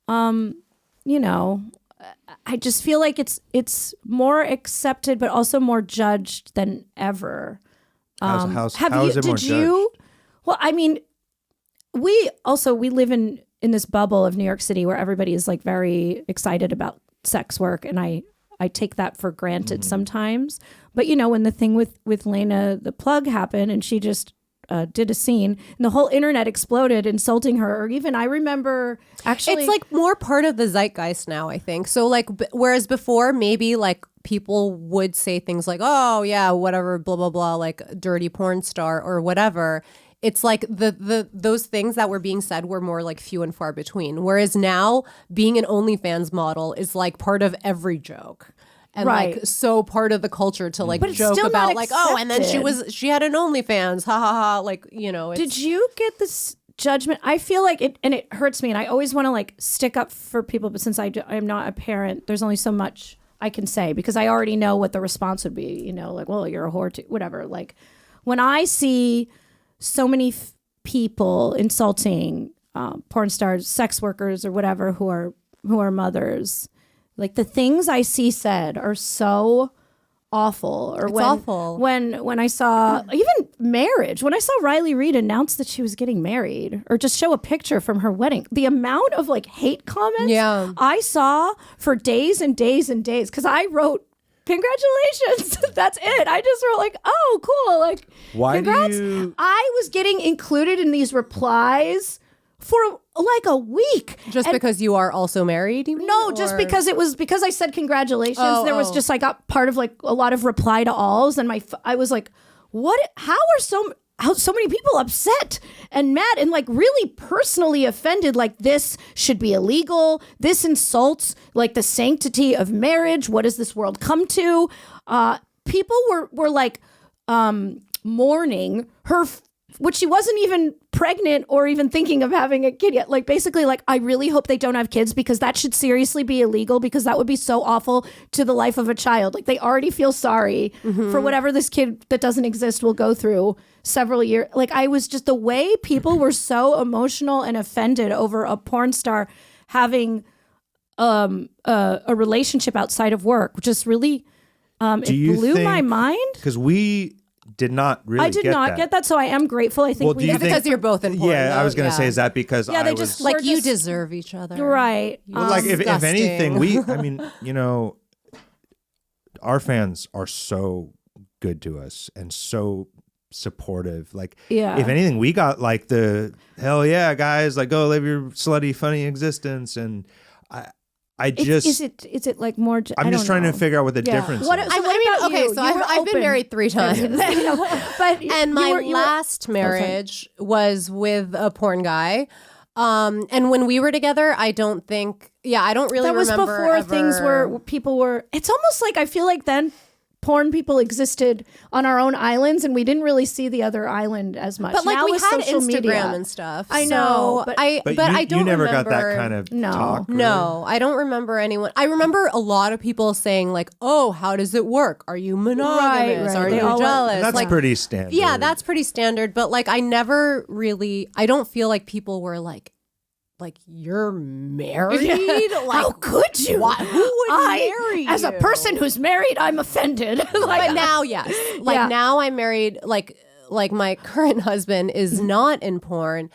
you know, I just feel like it's more accepted, but also more judged than ever. How is it more Did you? judged? Well, I mean, we live in this bubble of New York City where everybody is like very excited about sex work, and I take that for granted sometimes. But you know, when the thing with Lena the Plug happened, and she just did a scene, and the whole internet exploded, insulting her. Or even I remember actually, It's like more part of the zeitgeist now, I think. So like, whereas before maybe like people would say things like, oh yeah, whatever, blah, blah, blah, like dirty porn star or whatever. It's like those things that were being said were more like few and far between. Whereas now being an OnlyFans model is like part of every joke. And Right. like so part of the culture to like But it's joke still not about like, oh, and then accepted. she had an OnlyFans, ha ha ha. Like, you know, it's, did you get this judgment? I feel like it, and it hurts me, and I always want to like stick up for people, but since I'm not a parent, there's only so much I can say because I already know what the response would be. You know, like, well, you're a whore too, whatever. Like when I see so many people insulting porn stars, sex workers, or whatever who are mothers, like the things I see said are so awful. Or It's awful. When I saw even marriage, when I saw Riley Reid announce that she was getting married, or just show a picture from her wedding, the amount of like hate comments I saw for days and days and days, because I wrote, congratulations. That's it. I just wrote like, oh, cool. Like, Why do congrats. you- I was getting included in these replies for like a week. just And because you are also married, you mean? no, just Or- because it was because I said congratulations. Oh, there was oh. just I got part of like a lot of reply to alls, and I was like, what? How are so many people upset and mad and like really personally offended? Like this should be illegal. This insults like the sanctity of marriage. What does this world come to? People were like mourning her. Which she wasn't even pregnant or even thinking of having a kid yet. Like basically like, I really hope they don't have kids because that should seriously be illegal because that would be so awful to the life of a child. Like they already feel sorry for whatever this kid that doesn't exist will go through several years. Like I was just the way people were so emotional and offended over a porn star having a relationship outside of work, which just really, it you blew my think- mind. Because we did not really I did not get that, so I am grateful. I think Well, we do you have think- because you're both in porn. Yeah, I was going to yeah. say, is that because Yeah, I they was... just like We're you just- deserve each other. right. Well, like if Disgusting. anything, I mean, you know, our fans are so good to us and so supportive. Like, Yeah. if anything, we got like the hell yeah, guys, like go live your slutty, funny existence. And I just is it like more? I'm just trying to figure out what the Yeah. difference What- is. so what about you? So You were I've been open. married 3 times. But And my last marriage was with a porn guy. And when we were together, I don't really that was remember before ever... things were people were. It's almost like I feel like then porn people existed on our own islands, and we didn't really see the other island as much. But like now we with had social Instagram media and stuff. I know, so but- I you, don't you never remember... got that kind of No. talk. Really? No, I don't remember anyone. I remember a lot of people saying like, "Oh, how does it work? Are you monogamous? Right. Are They you all- jealous?" And that's like, pretty standard. yeah, that's pretty standard. But like, I don't feel like people were like you're married. Like, how could you? Why, who would marry as a you? person who's married, I'm offended. Like, But now, yes, like Yeah. now I'm married. Like my current husband is not in porn,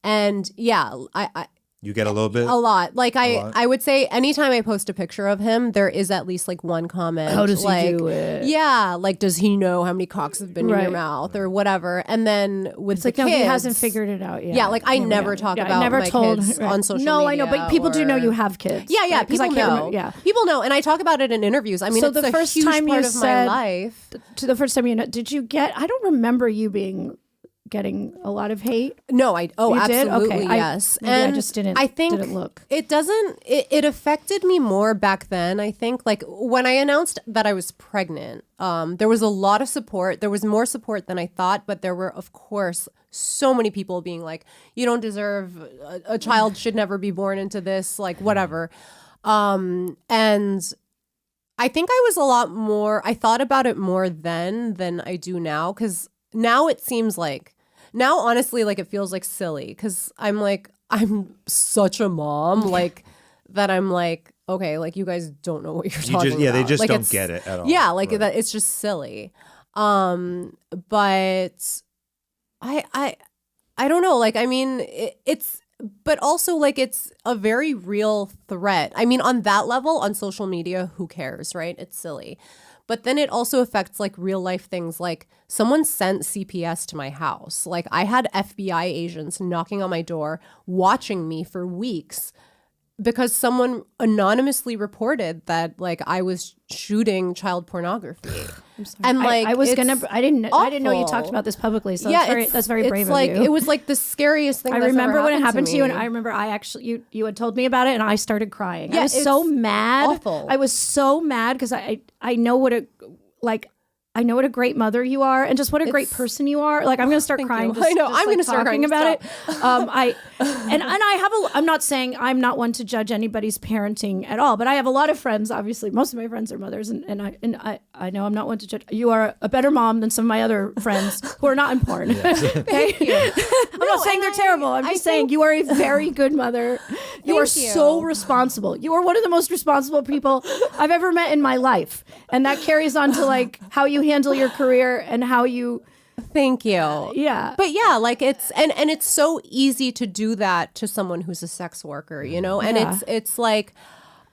and yeah, I You get a little bit. a lot. Like lot? I would say anytime I post a picture of him, there is at least like one comment. How does he like, do it? Yeah, like does he know how many cocks have been in Right. your mouth or whatever? And then with it's the like no, kids, he hasn't figured it out yet. Yeah, like I Yeah, never yeah. talk Yeah, I about never my told kids right. on social No, media. I know, but people do know or- you have kids. Yeah, yeah, right? 'Cause I people can't know. remember- Yeah. People know, and I talk about it in interviews. I mean, So it's the a first huge time part you of my said- life. To the first time did you get? I don't remember you getting a lot of hate. No, You did? absolutely, Okay. yes. Maybe I And just didn't. I think didn't look. It doesn't. It affected me more back then. I think, like when I announced that I was pregnant, there was a lot of support. There was more support than I thought, but there were, of course, so many people being like, "You don't deserve a child. Should never be born into this. Like whatever." And I think I was a lot more. I thought about it more then than I do now, because now it seems like. Now, honestly, like it feels like silly because I'm such a mom, like that. I'm like, okay, like you guys don't know what you're talking about. Yeah, they just Like, don't it's- get it at all. Yeah, like Right. that. It's just silly. But I don't know. Like, I mean, it's. But also, like, it's a very real threat. I mean, on that level, on social media, who cares, right? It's silly. But then it also affects, like, real life things. Like, someone sent CPS to my house. Like, I had FBI agents knocking on my door, watching me for weeks because someone anonymously reported that, like, I was shooting child pornography. And, like, I didn't know you awful. talked about this publicly. So Yeah, that's very brave like, of you. It was like the scariest thing. I that's remember ever when it happened to you, and me. I remember you had told me about it, and I started crying. Yeah, I was so it's mad. awful. I was so mad because I know what a great mother you are, and just what a great It's- person you are. Like I'm going to start Thank crying. you. Just, I know. just, I'm like, gonna start talking crying. about it. I'm not saying I'm not one to judge anybody's parenting at all, but I have a lot of friends. Obviously, most of my friends are mothers, and I know I'm not one to judge. You are a better mom than some of my other friends who are not in porn. Okay, I'm not saying they're terrible. I'm just saying you are a very good mother. You are Thank you. so responsible. You are one of the most responsible people I've ever met in my life, and that carries on to like how you handle your career and how you. Thank you. Yeah. But yeah, like it's and it's so easy to do that to someone who's a sex worker, you know? And Yeah. it's like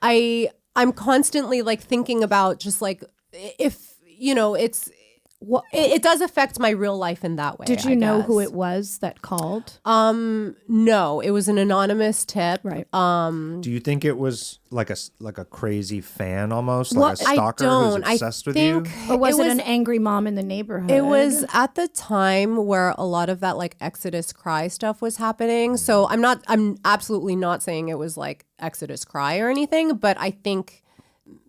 I'm constantly like thinking about just like if you know, it does affect my real life in that way. Did you I know guess. who it was that called? No, it was an anonymous tip. Right. Do you think it was like a crazy fan almost, Well, like a stalker who's obsessed with you? Or was it was- an angry mom in the neighborhood? It was at the time where a lot of that like Exodus Cry stuff was happening. So I'm absolutely not saying it was like Exodus Cry or anything, but I think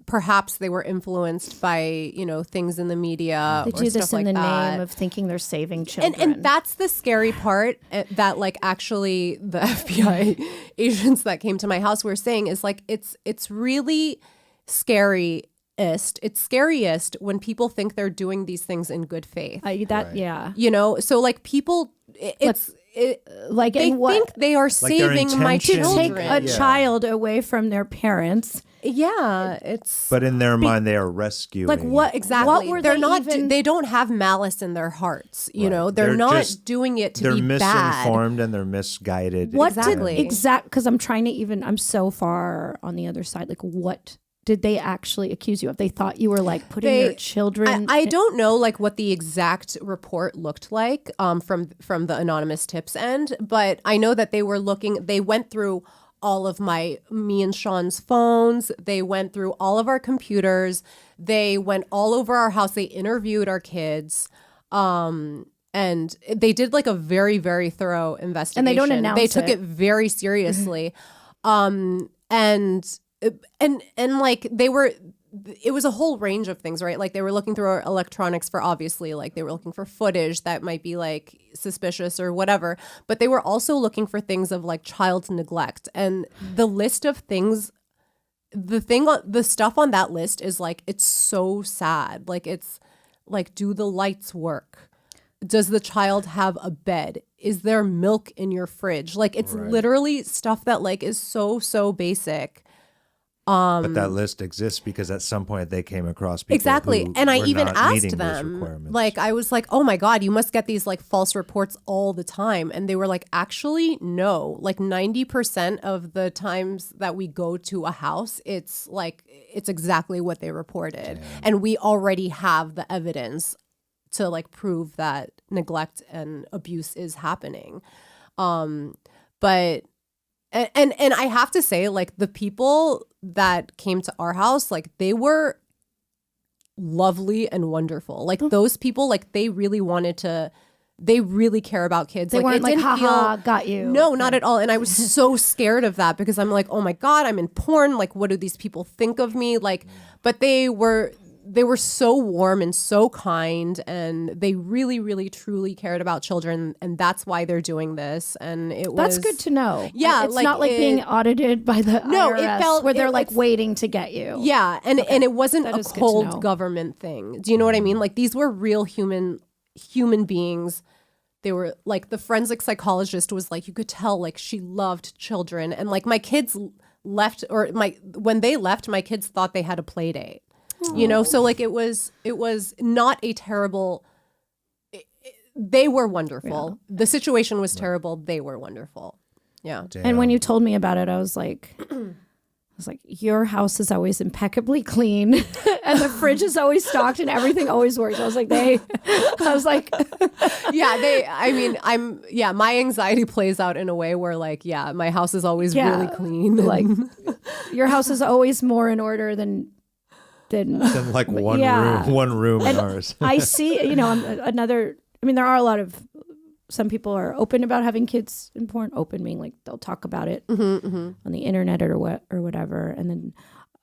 perhaps they were influenced by, you know, things in the media They or do this stuff in like the that. name of thinking they're saving children. And that's the scary part that like actually the FBI agents that came to my house were saying is like it's really scary. It's scariest when people think they're doing these things in good faith. Yeah. You know, so like people, Like they in what? think they are their saving my intention- To take children. a Yeah. child away from their parents. Yeah, it's But in their mind, they are rescuing. Like what exactly. What were they're they not. even? They don't have malice in their hearts. You Right. know, they're They're not just- doing it to They're be bad. misinformed and they're misguided. what Exactly. did because I'm trying to I'm so far on the other side. Like what did they actually accuse you of? They thought you were like putting your children. I don't know like what the exact report looked like from the anonymous tips end, but I know that they went through all of me and Sean's phones. They went through all of our computers. They went all over our house. They interviewed our kids. And they did like a very, very thorough investigation. And they don't announce They took it very seriously. And like it was a whole range of things, right? Like they were looking through our electronics for obviously like they were looking for footage that might be like suspicious or whatever, but they were also looking for things of like child neglect. And the list of things, the stuff on that list is like, it's so sad. Like it's like, do the lights work? Does the child have a bed? Is there milk in your fridge? Like it's literally stuff that like is so basic. But that list exists because at some point they came across people exactly, who and I were even not asked meeting those them, requirements. like I was like, "Oh my God, you must get these like false reports all the time," and they were like, "Actually, no. Like 90% of the times that we go to a house, it's exactly what they reported, and we already have the evidence to like prove that neglect and abuse is happening." But and I have to say, like the people that came to our house, like they were lovely and wonderful. Like those people, like they really care about kids. They like, weren't it like, didn't haha, feel, got you. No, not at all. And I was so scared of that because I'm like, oh my God, I'm in porn. Like, what do these people think of me? Like, but they were so warm and so kind, and they really, really, truly cared about children, and that's why they're doing this. And that's good to know. Yeah, it's not like being audited by the IRS, it felt where they're like waiting to get you. Yeah, and it wasn't That a is good to cold know. government thing. Do you know what I mean? Like these were real human beings. They were like, the forensic psychologist was like, you could tell like she loved children, and like my kids left, or when they left, my kids thought they had a play date. You know, so like it was not a terrible. They were wonderful. Yeah. The situation was terrible. They were wonderful. Yeah. Damn. And when you told me about it, I was like, your house is always impeccably clean, and the fridge is always stocked, and everything always works. I was like, my anxiety plays out in a way where like, my house is always really clean. Like your house is always more in order than like one room in ours. I see, there are a lot of, some people are open about having kids in porn, open meaning like they'll talk about it on the internet or whatever. And then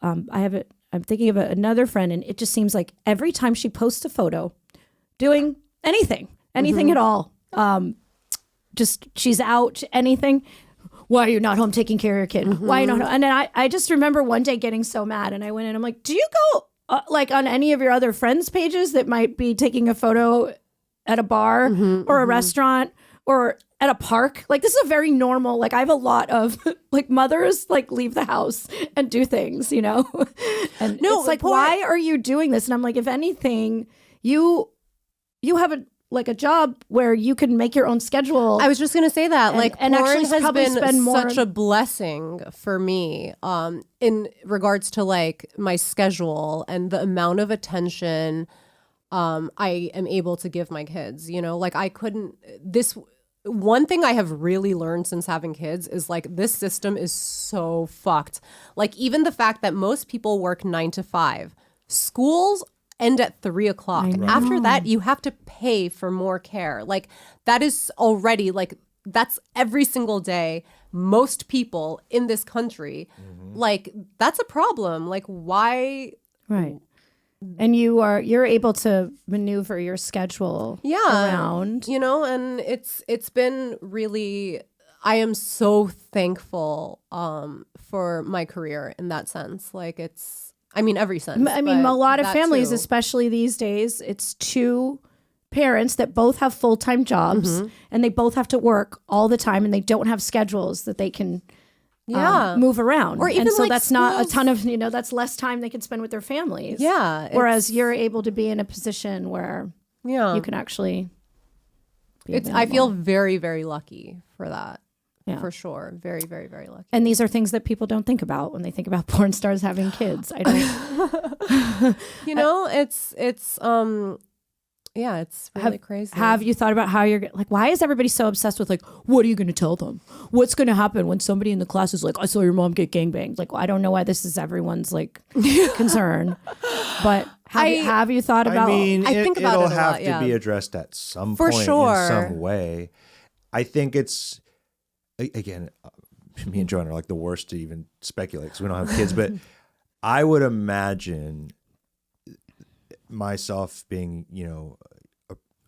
I'm thinking of another friend, and it just seems like every time she posts a photo doing anything at all, just she's out, anything. Why are you not home taking care of your kid? Why are you not home? And then I just remember one day getting so mad, and I went in, I'm like, do you go like on any of your other friends' pages that might be taking a photo at a bar or a restaurant or at a park? Like this is a very normal, like I have a lot of like mothers like leave the house and do things, and it's like, why are you doing this? And I'm like, if anything, you have a job where you can make your own schedule. I was just going to say that, and porn actually has probably been spend more such a blessing for me in regards to like my schedule and the amount of attention I am able to give my kids. Like one thing I have really learned since having kids is like this system is so fucked. Like even the fact that most people work 9 to 5, schools end at 3:00. After that, you have to pay for more care. Like that is already like, that's every single day. Most people in this country, like that's a problem. Like why? Right. And you're able to maneuver your schedule around. And it's been really, I am so thankful for my career in that sense. Like every sense. A lot of families, especially these days, it's two parents that both have full-time jobs and they both have to work all the time, and they don't have schedules that they can move around. Or even and so like that's schools. Not a ton of, that's less time they can spend with their families. Yeah. Whereas you're able to be in a position where you can actually be I feel very, very lucky for that. Yeah. For sure. Very, very, very lucky. And these are things that people don't think about when they think about porn stars having kids. I don't. You know, it's really crazy. Have you thought about how you're like, why is everybody so obsessed with like, what are you going to tell them? What's going to happen when somebody in the class is like, I saw your mom get gangbanged? Like, well, I don't know why this is everyone's like concern, but have you thought about? I mean, I think about it'll it a have lot, to yeah. be addressed at some For point sure. in some way. I think it's, again, me and Joanna are like the worst to even speculate because we don't have kids, but I would imagine myself being, you know,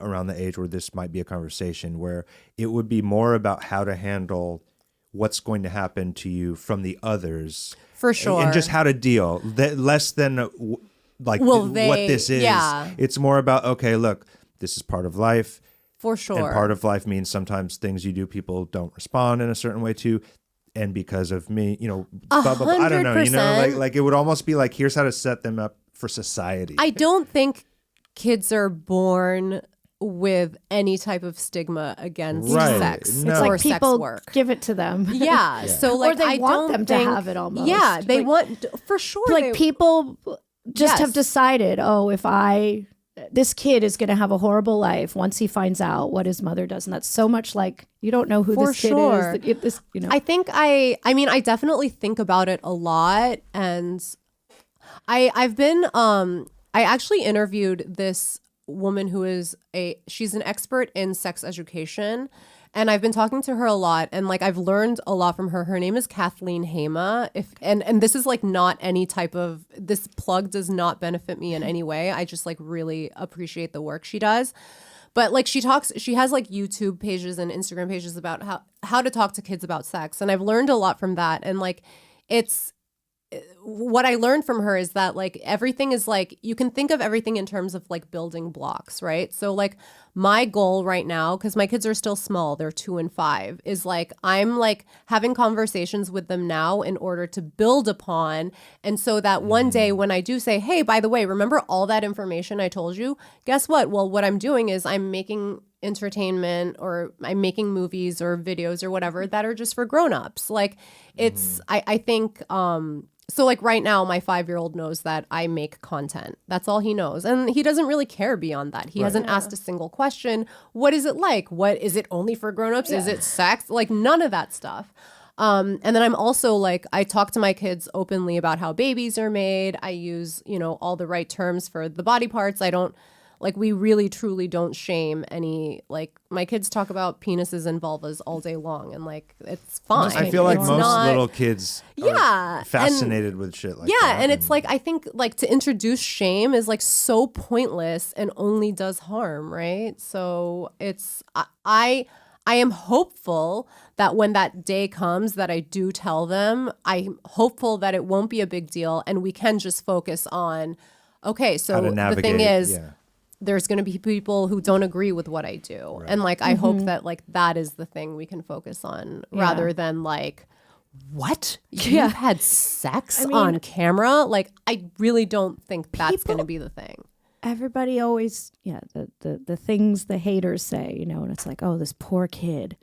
around the age where this might be a conversation where it would be more about how to handle what's going to happen to you from the others. For sure. And just how to deal. Less than what this is. Yeah. It's more about, okay, look, this is part of life. For sure. And part of life means sometimes things you do, people don't respond in a certain way to. And because of me, you know, blah, blah, blah. I don't know, you know, like it would almost be like, here's how to set them up for society. I don't think kids are born with any type of stigma against sex. No. It's or like sex people work. give it to them. Yeah. So like or they I want them don't think, to have it almost. Yeah, they Like- want for sure. Like people just Yes. have decided, oh, this kid is going to have a horrible life once he finds out what his mother does. And that's so much like, you don't know who For this kid sure. is. This, you know. I think I mean, I definitely think about it a lot. And I've been, I actually interviewed this woman who is she's an expert in sex education. And I've been talking to her a lot, and like I've learned a lot from her. Her name is Kathleen Hema. And this is like not any type of, this plug does not benefit me in any way. I just like really appreciate the work she does. But like she has like YouTube pages and Instagram pages about how to talk to kids about sex. And I've learned a lot from that. And like what I learned from her is that like everything is like, you can think of everything in terms of like building blocks, right? So like my goal right now, because my kids are still small, they're 2 and 5, is like I'm like having conversations with them now in order to build upon. And so that one day when I do say, hey, by the way, remember all that information I told you? Guess what? Well, what I'm doing is I'm making entertainment, or I'm making movies or videos or whatever that are just for grown-ups. Like it's, I think, so like right now, my 5-year-old knows that I make content. That's all he knows. And he doesn't really care beyond that. He hasn't asked a single question. What is it like? What is it only for grownups? Is it sex? Like none of that stuff. And then I'm also like, I talk to my kids openly about how babies are made. I use, you know, all the right terms for the body parts. I don't, like, we really truly don't shame any, like, my kids talk about penises and vulvas all day long, and like it's fine. I feel like It's most not, little kids are fascinated with shit like that. yeah, and it's like, I think like to introduce shame is like so pointless and only does harm, right? So it's I am hopeful that when that day comes that I do tell them, I'm hopeful that it won't be a big deal and we can just focus on, okay, so How to the navigate, thing is, yeah. there's going to be people who don't agree with what I do. Right. And like, I hope that like that is the thing we can focus on rather than like, what? You've had sex on camera? Like, I really don't think that's going to be the thing. Everybody always, the things the haters say, you know, and it's like, oh, this poor kid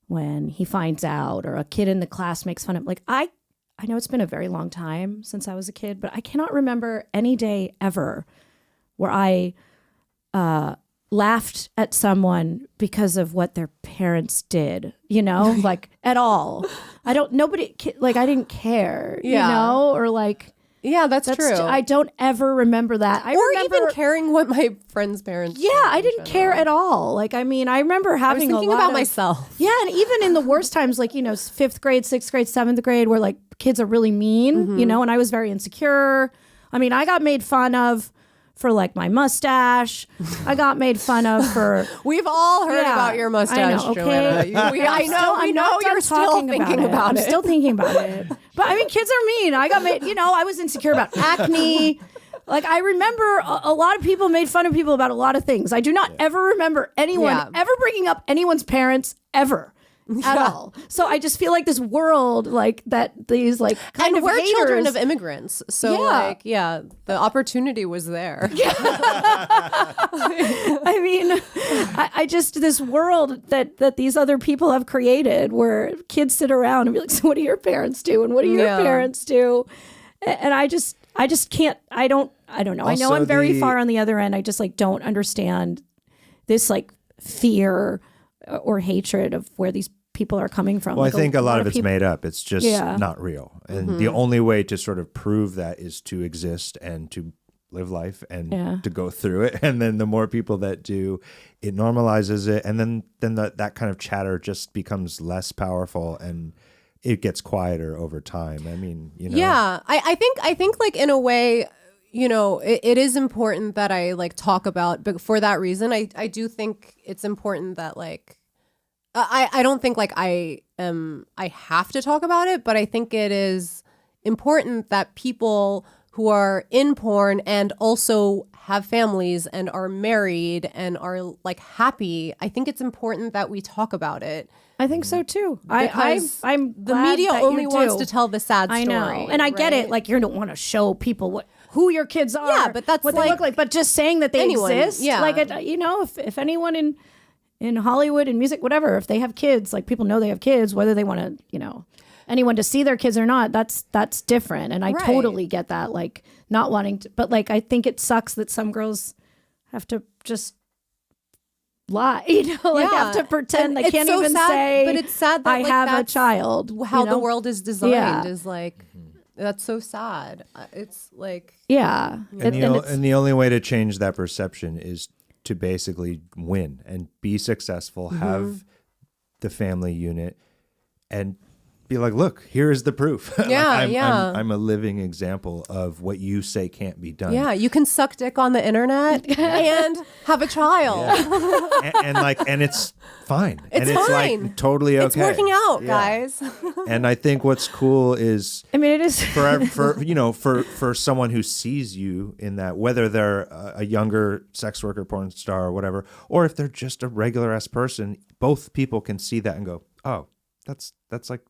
when he finds out, or a kid in the class makes fun of him. Like, I know it's been a very long time since I was a kid, but I cannot remember any day ever where I laughed at someone because of what their parents did, you know, like at all. I didn't care, you know, or like. Yeah, that's true. I don't ever remember that. I remember even caring what my friends' parents. Yeah, I didn't care at all. Like, I mean, I remember having I was thinking about myself. Yeah, and even in the worst times, like, you know, 5th grade, 6th grade, 7th grade, where like kids are really mean, you know, and I was very insecure. I mean, I got made fun of for like my mustache. I got made fun of for. We've all heard about your mustache, I know, okay? Joanna. I know you're still thinking about it. I'm still thinking about it. But I mean, kids are mean. I got made, you know, I was insecure about acne. Like, I remember a lot of people made fun of people about a lot of things. I do not ever remember anyone ever bringing up anyone's parents ever. at all. So I just feel like this world, like that, these like kind and of we're haters, children of immigrants, so the opportunity was there. I mean, I just this world that these other people have created, where kids sit around and be like, "So what do your parents do? And what do your parents do?" And I just can't. I don't know. I know Also I'm very far on the other end. I just like don't understand this like fear or hatred of where these people are coming from. Well, like I think a lot of it's people, made up. It's just not real. And the only way to sort of prove that is to exist and to live life and to go through it. And then the more people that do, it normalizes it. And then that kind of chatter just becomes less powerful and it gets quieter over time. I mean, Yeah, I think like in a way, it is important that I like talk about, but for that reason, I do think it's important that like, I don't think like I have to talk about it, but I think it is important that people who are in porn and also have families and are married and are like happy, I think it's important that we talk about it. I think so too. I'm The glad media that only you wants do. to tell the sad story. I know, and I get it. Like you don't want to show people who your kids are. Yeah, but that's what like they look like. But just saying that they anyone, exist. yeah. Like if anyone in Hollywood and music, whatever, if they have kids, like people know they have kids, whether they want to, anyone to see their kids or not, that's different. And I totally get that. Like not wanting to, but like I think it sucks that some girls have to just lie, have to pretend. They can't so even sad, say, but it's sad that I like, have a that's child. how the world is designed Yeah. is like, that's so sad. It's like, Yeah. And the only way to change that perception is to basically win and be successful, have the family unit, and be like, look, here is the proof. I'm a living example of what you say can't be done. yeah, you can suck dick on the internet and have a child. and it's fine. It's and it's fine. like totally okay. It's working out, Yeah. guys. And I think what's cool is I mean, it is for someone who sees you in that, whether they're a younger sex worker, porn star, or whatever, or if they're just a regular ass person, both people can see that and go, oh, that's like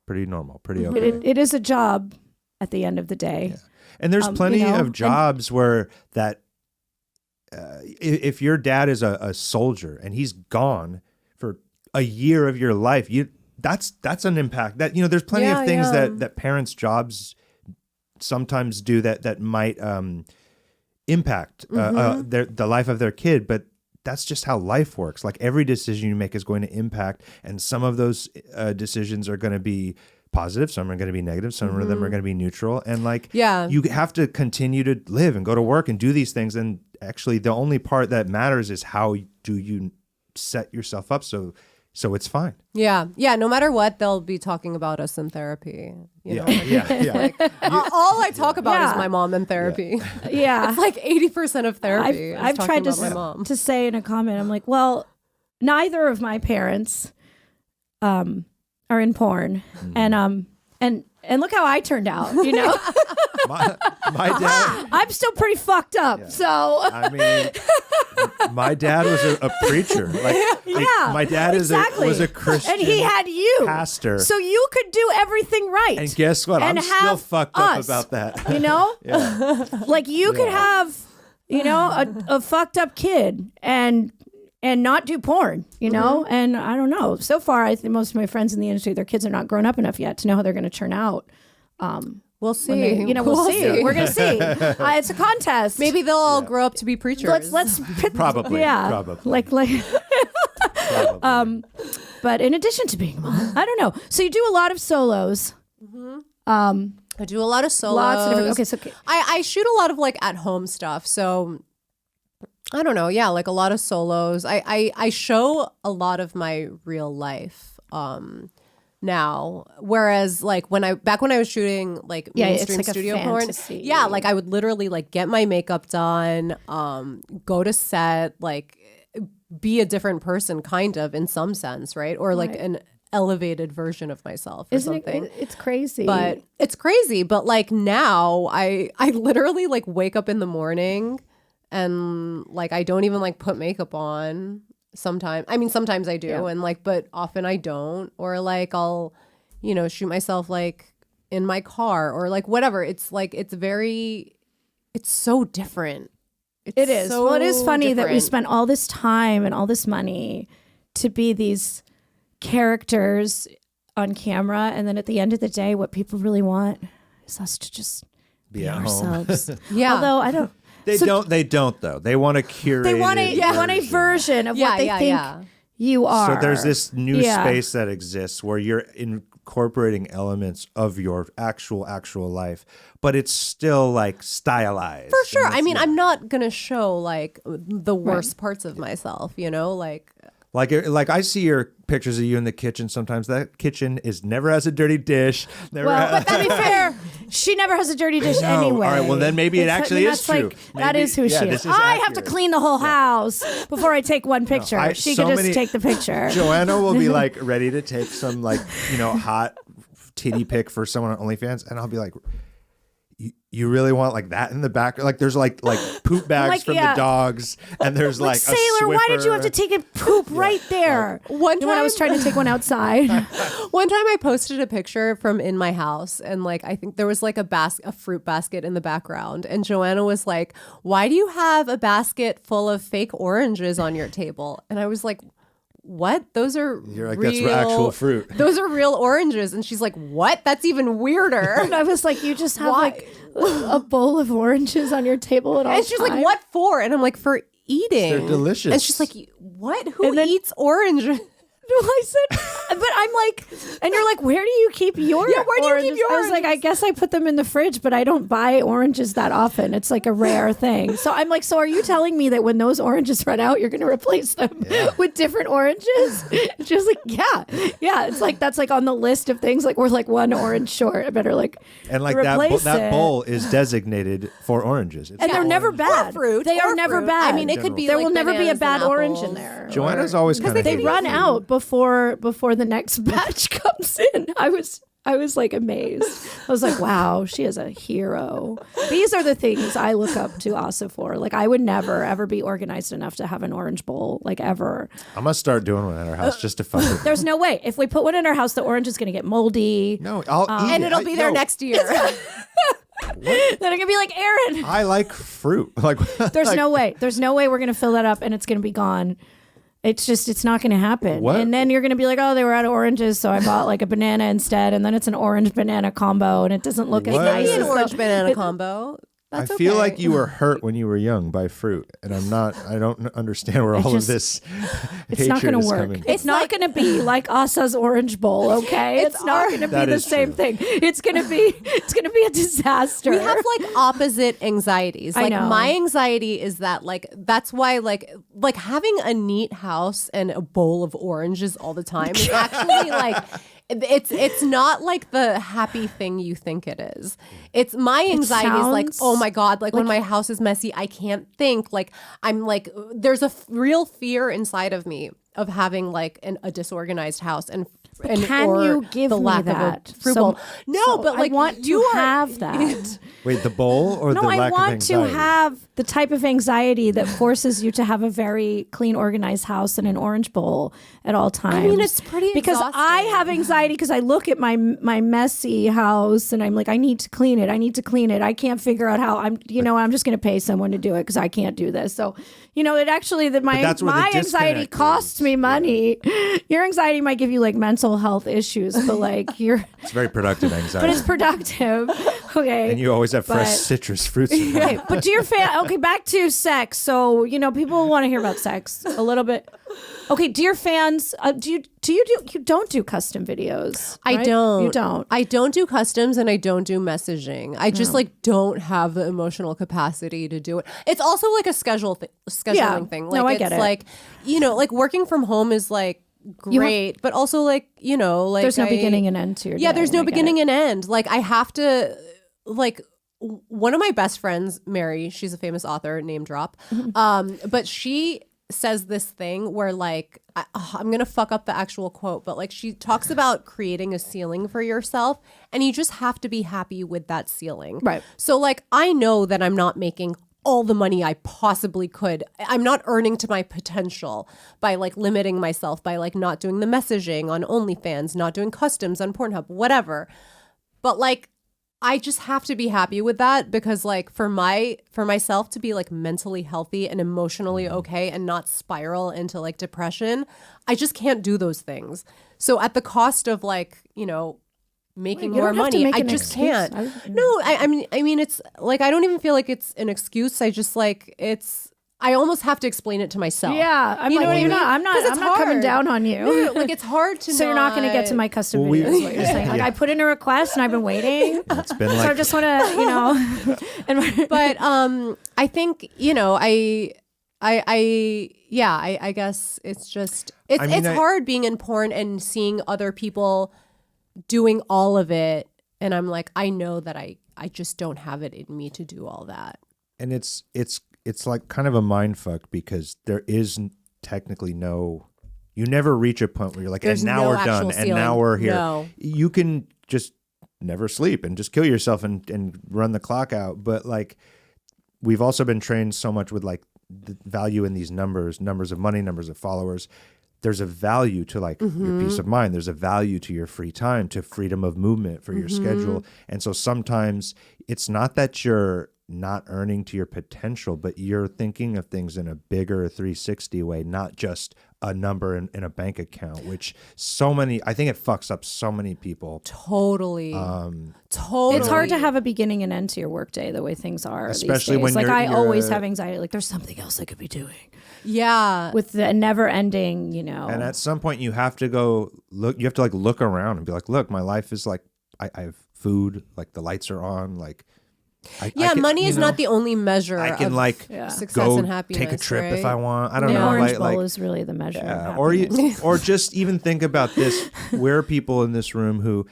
pretty normal, pretty okay. it is a job at the end of the day. Yeah. And there's plenty of jobs where that if your dad is a soldier and he's gone for a year of your life, that's an impact. That there's plenty of things that parents' jobs sometimes do that might impact the life of their kid, but that's just how life works. Like every decision you make is going to impact, and some of those decisions are going to be positive, some are going to be negative, some of them are going to be neutral. And you have to continue to live and go to work and do these things. And actually, the only part that matters is how do you set yourself up so it's fine. Yeah. No matter what, they'll be talking about us in therapy. You know? All I talk about is my mom in therapy. Yeah. It's like 80% of therapy. I've tried about my mom. to say in a comment, I'm like, well, neither of my parents are in porn. And look how I turned out, My dad. I'm still pretty fucked up. Yeah. So I mean, my dad was a preacher. My dad was a Christian, and he had you, pastor. so you could do everything right. And guess what? And I'm still have fucked up us, about that. Like you could have, a fucked up kid and not do porn, And I don't know. So far, I think most of my friends in the industry, their kids are not grown up enough yet to know how they're going to turn out. We'll see. We'll see. We're going to see. It's a contest. Maybe they'll all grow up to be preachers. Let's Probably. Yeah. Probably. Probably. But in addition to being a mom, I don't know. So you do a lot of solos. I do a lot of solos. Lots of different. Okay. I shoot a lot of like at home stuff. So I don't know. Yeah, like a lot of solos. I show a lot of my real life now. Whereas like back when I was shooting like mainstream it's like studio a porn. fantasy. Yeah, like I would literally like get my makeup done, go to set, like be a different person kind of in some sense, right? Or like an elevated version of myself or something. It's crazy. But it's crazy. But like now I literally like wake up in the morning and like I don't even like put makeup on. sometimes. I mean, sometimes I do, Yeah. and like, but often I don't. Or like, I'll, shoot myself like in my car or like whatever. It's like it's so different. It is. So Well, it is funny that we different. spent all this time and all this money to be these characters on camera, and then at the end of the day, what people really want is us to just be at home. ourselves. Yeah. Although I don't. They don't though. They want a curated. They want a version of what they think you are. So there's this new Yeah. space that exists where you're incorporating elements of your actual life, but it's still like stylized. For sure. And I mean, it's- I'm not gonna show like the worst parts of myself. Like I see your pictures of you in the kitchen. Sometimes that kitchen never has a dirty dish. Never Well, has, but to be fair, she never has a dirty dish No. anyway. All right, well, then maybe it actually is that's true. Like, that Maybe- is who yeah, she this is. is I have to accurate. clean the whole house before I take one picture. She could just take the picture. Joanna will be like ready to take some like hot titty pic for someone on OnlyFans, and I'll be like, you really want like that in the back? Like there's like poop bags Like, from yeah. the dogs, and there's like a Sailor, why did you have to Swiffer. take a poop right there? One when I was time- trying to take one outside. One time I posted a picture from in my house, and like I think there was like a fruit basket in the background, and Joanna was like, "Why do you have a basket full of fake oranges on your table?" And I was like, "What? Those are You're like, real, that's actual fruit." Those are real oranges." And she's like, "What? That's even weirder." And I was like, you just have Why? like a bowl of oranges on your table at all And she's like, time? "What for?" And I'm like, "For eating." They're delicious. And she's like, "What? Who And then- eats oranges?" No, I said, but I'm like, and you're like, where do you keep your Yeah, where do you keep oranges? your I was like, I oranges? guess I put them in the fridge, but I don't buy oranges that often. It's like a rare thing. So I'm like, so are you telling me that when those oranges run out, you're going to replace them with different oranges? And she was like, yeah. It's like, that's like on the list of things. Like we're like one orange short. I better like And like replace that it. bowl is designated for oranges. It's And they're never orange. bad. fruit, They or are never fruit. bad. I mean, it could be There like will never be a bananas bad and orange in apples. there. Joanna's always kind of They run out before the next batch comes in. I was like amazed. I was like, wow, she is a hero. These are the things I look up to Asa for. Like I would never ever be organized enough to have an orange bowl, like ever. I'm gonna start doing one at our house just to fuck with. There's no way. If we put one in our house, the orange is gonna get moldy. No, I'll eat And it. it'll be there next year. Then I'm gonna be like, Aaron, I like fruit. Like there's no way. There's no way we're gonna fill that up and it's gonna be gone. It's not going to happen. What? And then you're going to be like, oh, they were out of oranges, so I bought like a banana instead. And then it's an orange banana combo, and it doesn't look as What? nice Maybe an as orange the- banana combo. That's I feel okay. like you were hurt when you were young by fruit, and I don't understand where all just- of this It's not hatred going is to work. coming. It's not going to be like Asa's orange bowl, okay? It's not going to be That the is same true. thing. It's going to be a disaster. We have like opposite anxieties. I Like know. my anxiety is that like that's why like having a neat house and a bowl of oranges all the time is actually like it's not like the happy thing you think it is. It's my anxiety is like, sounds oh my God, like when my house is messy, I can't think. Like I'm like there's a real fear inside of me of having like a disorganized house and Can or you give the me lack that? of a fruit So- bowl. No, so but like I want you to are, have that. Wait, the bowl or No, the I lack of want to anxiety? have the type of anxiety that forces you to have a very clean, organized house and an orange bowl at all times. mean, it's pretty because I exhausting. have anxiety because I look at my messy house and I'm like, I need to clean it. I can't figure out how. I'm just going to pay someone to do it because I can't do this. So, it actually my that's where the anxiety disconnect costs is. me money. Your anxiety might give you like mental health issues, but like It's very productive anxiety. but it's productive. Okay. and you always have fresh but- citrus fruits. Okay, but do your okay, back to sex. So, people want to hear about sex a little bit. Okay, do your fans you don't do custom videos? I right? don't. You don't. I don't do customs and I don't do messaging. I just like don't have the emotional capacity to do it. It's also like a scheduling Yeah. thing. No, Like I get it's it. like, like working from home is like great, but also like, like There's no beginning and end to your Yeah, day, there's and I no get beginning it. and end. Like I have to like one of my best friends, Mary, she's a famous author, name drop. But she says this thing where like I'm gonna fuck up the actual quote, but like she talks about creating a ceiling for yourself and you just have to be happy with that ceiling. Right. So like I know that I'm not making all the money I possibly could. I'm not earning to my potential by like limiting myself, by like not doing the messaging on OnlyFans, not doing customs on Pornhub, whatever. But like, I just have to be happy with that, because like for myself to be like mentally healthy and emotionally okay and not spiral into like depression, I just can't do those things. So at the cost of like, you know, making You more don't have to money, make I an just excuse. can't. No, I mean, it's like, I don't even feel like it's an excuse. I just like, I almost have to explain it to myself. Yeah, I'm You like, know what I you're mean? not. I'm 'Cause not. it's I'm not coming hard. down on you. No, like it's hard to. So you're not going to get to my custom Well, we- videos. Is what you're saying? Like I put in a request and I've been waiting. It's been So I like just want to, you know. And But I think, you know, I guess it's just it's hard being in porn and seeing other people doing all of it, and I'm like, I know that I just don't have it in me to do all that. and it's like kind of a mind fuck, because there is technically no, you never reach a point where you're like, There's and now no we're actual done, and ceiling. now we're here. No. You can just never sleep and just kill yourself and run the clock out. But like, we've also been trained so much with like the value in these numbers of money, numbers of followers. There's a value to like your peace of mind. There's a value to your free time, to freedom of movement for your schedule. And so sometimes it's not that you're not earning to your potential, but you're thinking of things in a bigger 360 way, not just a number in a bank account, which I think it fucks up so many people. Totally. Totally. it's hard to have a beginning and end to your workday the way things are. Especially these days. when like I you're always have anxiety. Like there's something else I could be doing Yeah. with the never ending. You know. And at some point you have to go look, you have to like look around and be like, look, my life is like, I have food, like the lights are on, like, I can, money you is know, not the only measure I can of like success go and happiness. take a trip right? if I want. I don't the know. orange like, bowl is really the measure. Of or happiness. or just even think about this. We're people in this room who,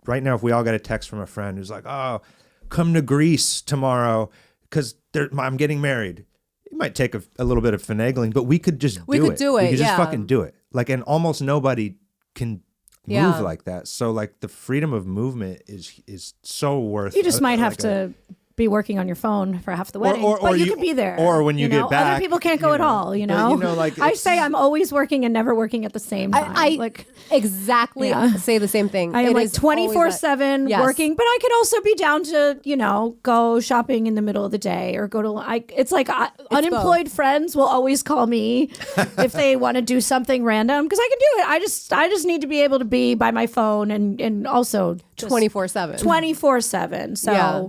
right now, if we all got a text from a friend who's like, "Oh, come to Greece tomorrow because I'm getting married." It might take a little bit of finagling, but we could just do it. We could do it, We could just yeah. fucking do it. Like, and almost nobody can Yeah. move like that. So, like, the freedom of movement is so worth. You just might have like to be working on your phone for half the wedding, or but you you- could be there. or when you know? get back, other people can't go you at know. all. You But, know, you know, like, I it's- say, I'm always working and never working at the same time. I like exactly Yeah. say the same thing. I am It like is always 24/7 that- Yes. working, but I could also be down to, you know, go shopping in the middle of the day or go to, it's like unemployed friends will always call me if they want to do something random because I can do it. I just need to be able to be by my phone and also 24/7. 24/7. So Yeah.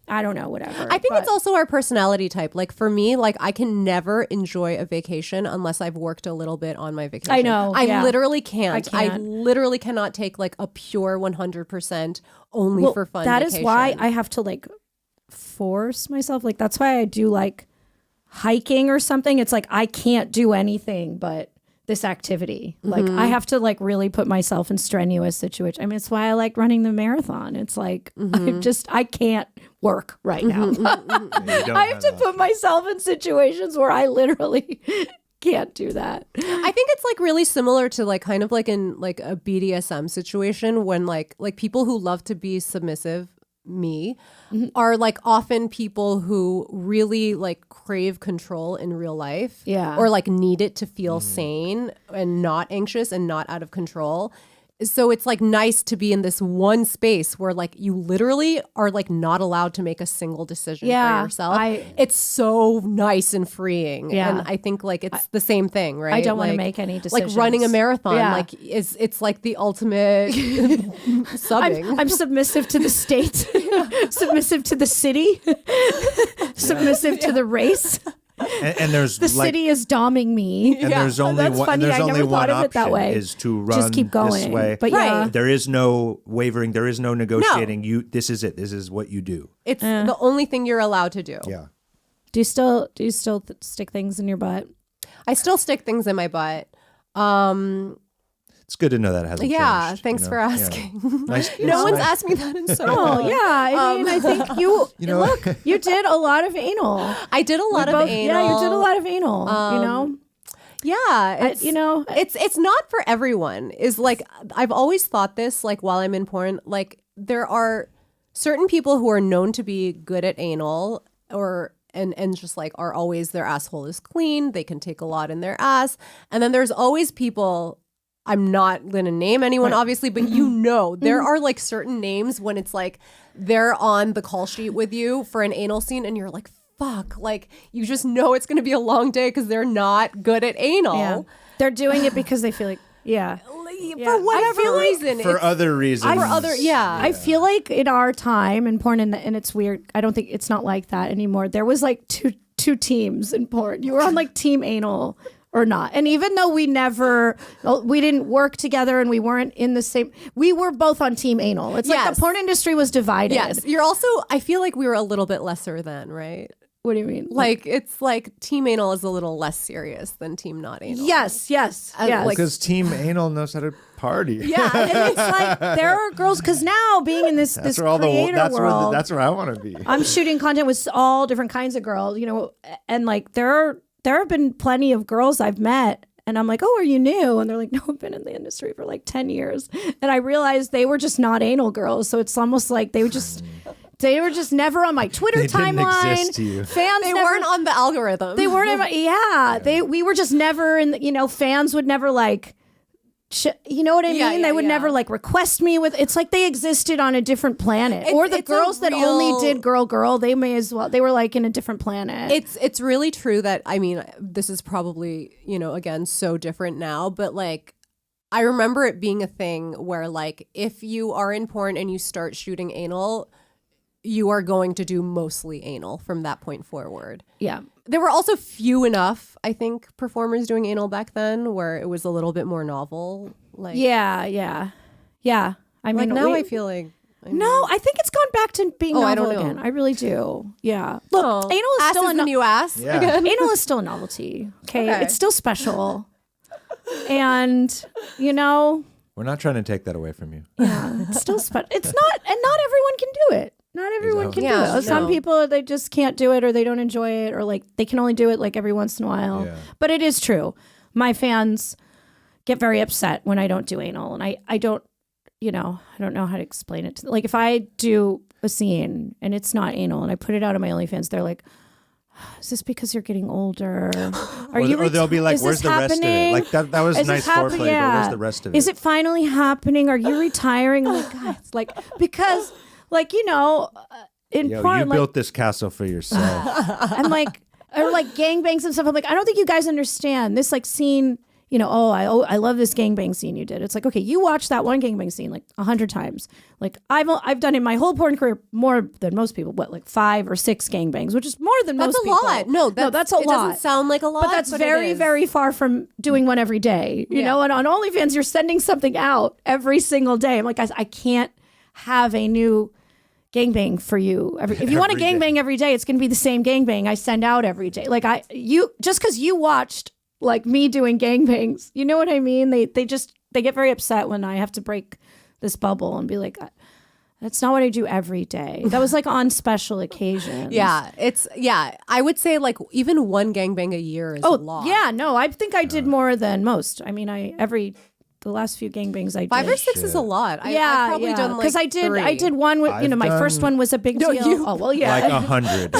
I don't know, whatever. I think But- it's also our personality type. Like for me, like I can never enjoy a vacation unless I've worked a little bit on my vacation. I know, I yeah. literally can't. I I can't. literally cannot take like a pure 100% only Well, for fun That vacation. is why I have to like force myself. Like that's why I do like hiking or something. It's like I can't do anything but this activity. Like I have to like really put myself in strenuous situations. I mean, it's why I like running the marathon. It's like I can't work right now. You don't I have to put myself in situations where I literally can't do that. I think it's like really similar to like kind of like in like a BDSM situation when like people who love to be submissive are like often people who really like crave control in real life. Yeah. Or like need it to feel sane and not anxious and not out of control. So it's like nice to be in this one space where like you literally are like not allowed to make a single decision Yeah, for yourself. I- It's so nice and freeing. Yeah. And I think like it's the same thing, right? I don't want to Like- make any like decisions. running a marathon, Yeah. like it's like the ultimate subbing. I'm submissive to the state, submissive to the city, submissive to the race. and there's The like, city is doming me. and there's only That's one. funny. And there's I only never one thought of it that option way. is to run Just keep going. this way. But yeah, Right. There is no wavering. There is no negotiating. This is it. This is what you do. It's the only thing you're allowed to do. Yeah. do you still stick things in your butt? I still stick things in my butt. It's good to know that it hasn't Yeah, changed, thanks you for know? Yeah. asking. Nice. No it's one's nice. asked me that in so Oh long. yeah, I mean, I think you know- look. You did a lot of anal. I did a lot of Both- anal. Yeah, you did a lot of anal. You know, Yeah, you know, it's not for everyone. Is like I've always thought this. Like while I'm in porn, like there are certain people who are known to be good at anal, or and just like are always their asshole is clean. They can take a lot in their ass. And then there's always people, I'm not going to name anyone obviously, but there are like certain names when it's like they're on the call sheet with you for an anal scene and you're like, fuck, like you just know it's going to be a long day because they're not good at anal. Yeah. They're doing it because they feel like, for whatever reason. For other reasons. I feel like in our time in porn, and it's weird, I don't think it's not like that anymore. There was like two teams in porn. You were on like team anal or not. And even though we didn't work together and we weren't in the same, we were both on team anal. It's like the porn industry was divided. Yes. You're also, I feel like we were a little bit lesser then, right? What do you mean? Like it's like team anal is a little less serious than team not anal. Yes. Because team anal knows how to party. Yeah, and it's like there are girls because now being in this creator world, that's where I want to be. I'm shooting content with all different kinds of girls, and like there have been plenty of girls I've met. And I'm like, oh, are you new? And they're like, no, I've been in the industry for like 10 years. And I realized they were just not anal girls. So it's almost like they were just never on my Twitter timeline. Didn't exist to you. They weren't on the algorithm. They weren't. We were just never in. Fans would never like. You know what I mean? They would never like request me with. It's like they existed on a different planet. Or the girls that only did girl. They may as well. They were like in a different planet. It's really true that this is probably again so different now, but like. I remember it being a thing where like if you are in porn and you start shooting anal, you are going to do mostly anal from that point forward. Yeah. There were also few enough, I think, performers doing anal back then where it was a little bit more novel. Like Yeah. I mean, now I feel like no, I think it's gone back to being novel I don't know. again. I really do. Yeah. Look, anal is still the new ass. Yeah. Again. Anal is still a novelty. Okay. It's still special. And We're not trying to take that away from you. yeah, it's still special. It's not, and not everyone can do it. Not everyone can do it. Some people, they just can't do it or they don't enjoy it or like they can only do it like every once in a while. Yeah. But it is true. My fans get very upset when I don't do anal, and I don't know how to explain it. Like if I do a scene and it's not anal and I put it out on my OnlyFans, they're like, is this because you're getting older? Or they'll be like, where's the rest of it? Like that was nice foreplay, but where's the rest of it? Is it finally happening? Are you retiring? I'm like, God, it's like, because like, in porn, you built this castle for yourself. I'm like, or like gangbangs and stuff. I'm like, I don't think you guys understand this like scene, I love this gangbang scene you did. It's like, okay, you watched that one gangbang scene like 100 times. Like I've done in my whole porn career more than most people. What, like 5 or 6 gangbangs, which is more than most people. That's a lot. No, that's a lot. It doesn't sound like a lot, but that's very, very far from doing one every day. You know, and on OnlyFans, you're sending something out every single day. I'm like, guys, I can't have a new gangbang for you. If you want a gangbang every day, it's going to be the same gangbang I send out every day. Like just because you watched like me doing gangbangs, you know what I mean? They get very upset when I have to break this bubble and be like, that's not what I do every day. That was like on special occasions. I would say like even one gangbang a year is a lot. Yeah, no, I think I did more than most. I mean, the last few gangbangs I did. 5 or 6 is a lot. I've probably done like because I did one with my first one was a big deal. Like 100.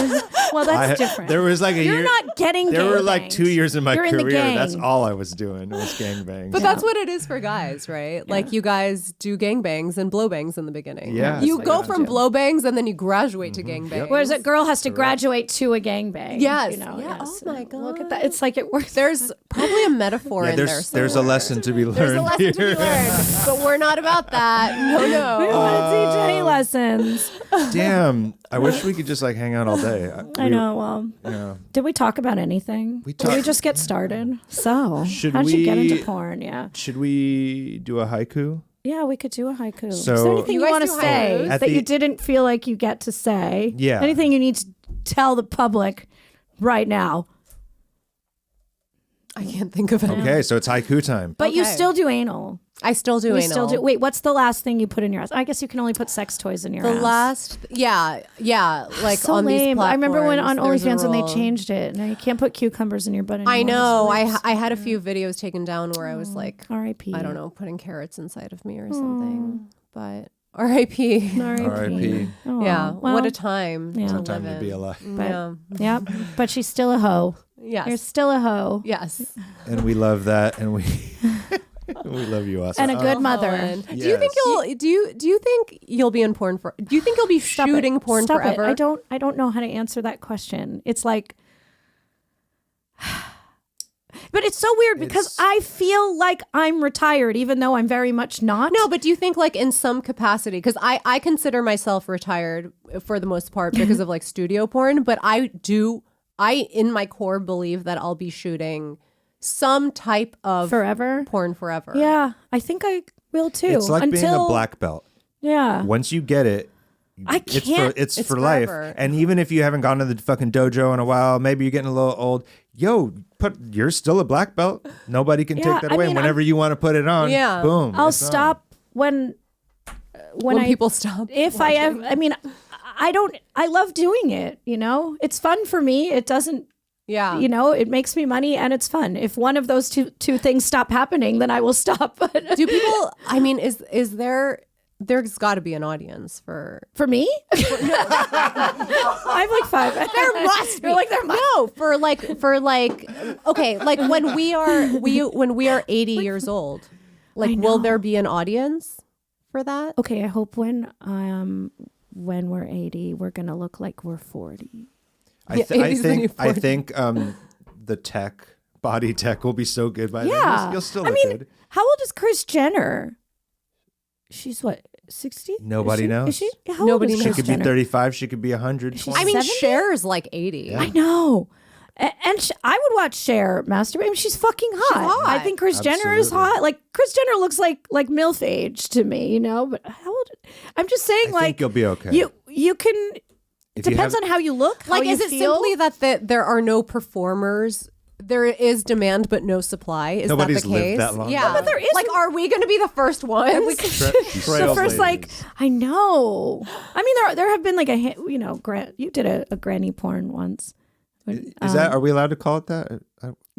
Well, that's different. There was like a year. You're not getting. There were like 2 years in my You're in the career. gang. That's all I was doing was gangbangs. But that's what it is for guys, right? Like you guys do gangbangs and blowbangs in the beginning. Yeah. You go from blowbangs and then you graduate to gangbangs. Yep. Whereas a girl has to graduate to a gangbang. Yes. Yeah. Yes. Oh my God. Look at that. It's like it works. There's probably a metaphor in there. There's a lesson to be learned. There's a lesson to be learned. But we're not about that. We don't want to teach any lessons. Damn. I wish we could just like hang out all day. I know. Well, Yeah. did we talk about anything? Did we just get started? So, Should how'd you get we- into porn? Yeah. Should we do a haiku? Yeah, we could do a haiku. Is So- there anything You you guys want to do say haikus? At that you the- didn't feel like you get to say? Yeah. Anything you need to tell the public right now? I can't think of it. Okay, so it's haiku time. But you Okay. still do anal. I still do You anal. still do. Wait, what's the last thing you put in your ass? I guess you can only put sex toys in your ass. Like So on these lame. platforms. I remember when on there's a OnlyFans when they rule. changed it. Now you can't put cucumbers in your butt anymore. I know. It's I had a few videos taken down where I was like, R.I.P. I don't know, putting carrots inside of me or something. But R.I.P. R.I.P. Oh, Yeah, well, what a time yeah. to What a time live to be in. alive. But, Yeah. Yep. But she's still a hoe. Yes. You're still a hoe. Yes. And we love that, and we we love you, Asa. And a good mother. Owen. Do you think Yes. you'll do you think you'll be in porn for? Do you think you'll be Stop shooting it. porn Stop forever? It. I don't know how to answer that question. It's like, but it's so weird because It's- I feel like I'm retired, even though I'm very much not. No, but do you think like in some capacity? Because I consider myself retired for the most part because of like studio porn, but I in my core believe that I'll be shooting some type of forever. porn forever. Yeah, I think I will too. It's like being a Until- black belt. Yeah. Once you get it, I can't. It's It's for life. forever. And even if you haven't gone to the fucking dojo in a while, maybe you're getting a little old. You're still a black belt. Nobody can Yeah, take that I away. mean, Whenever you want to put it on, Yeah. boom. I'll it's on. stop when I People stop. if I have. I mean, I don't. I love doing it. You know, it's fun for me. It doesn't. Yeah. You know, it makes me money and it's fun. If one of those two things stop happening, then I will stop. But Do people? I mean, is there? There's got to be an audience for. for me, I have like 5. There must be. You're like there must. No, for like okay, like when we are 80 years old, like will there be an audience for that? Okay, I hope when we're 80, we're gonna look like we're 40. I, Yeah, th- I 80s the new think I 40. think the body tech will be so good by then. Yeah, You'll still I look mean, good. how old is Kris Jenner? She's what, 60? Nobody knows. Is she? How Nobody old is She Kris could be Jenner? 35. She could be 120. I mean, 70? Cher is like 80. I know. And I would watch Cher masturbate. I mean, she's fucking hot. hot. I think Kris Jenner is Absolutely. hot. Like Kris Jenner looks like MILF age to me, you know. But how old? I'm just saying, I like think you'll be okay. you can. If you Depends have- on how you look. How Like, you is it feel. simply that there are no performers? There is demand but no supply. Is Nobody's that the lived case? that long. Yeah, No, but there is- Like, are we going to be the first ones? the first, like, I know. I mean, there have been like you did a granny porn once. Is that? Are we allowed to call it that?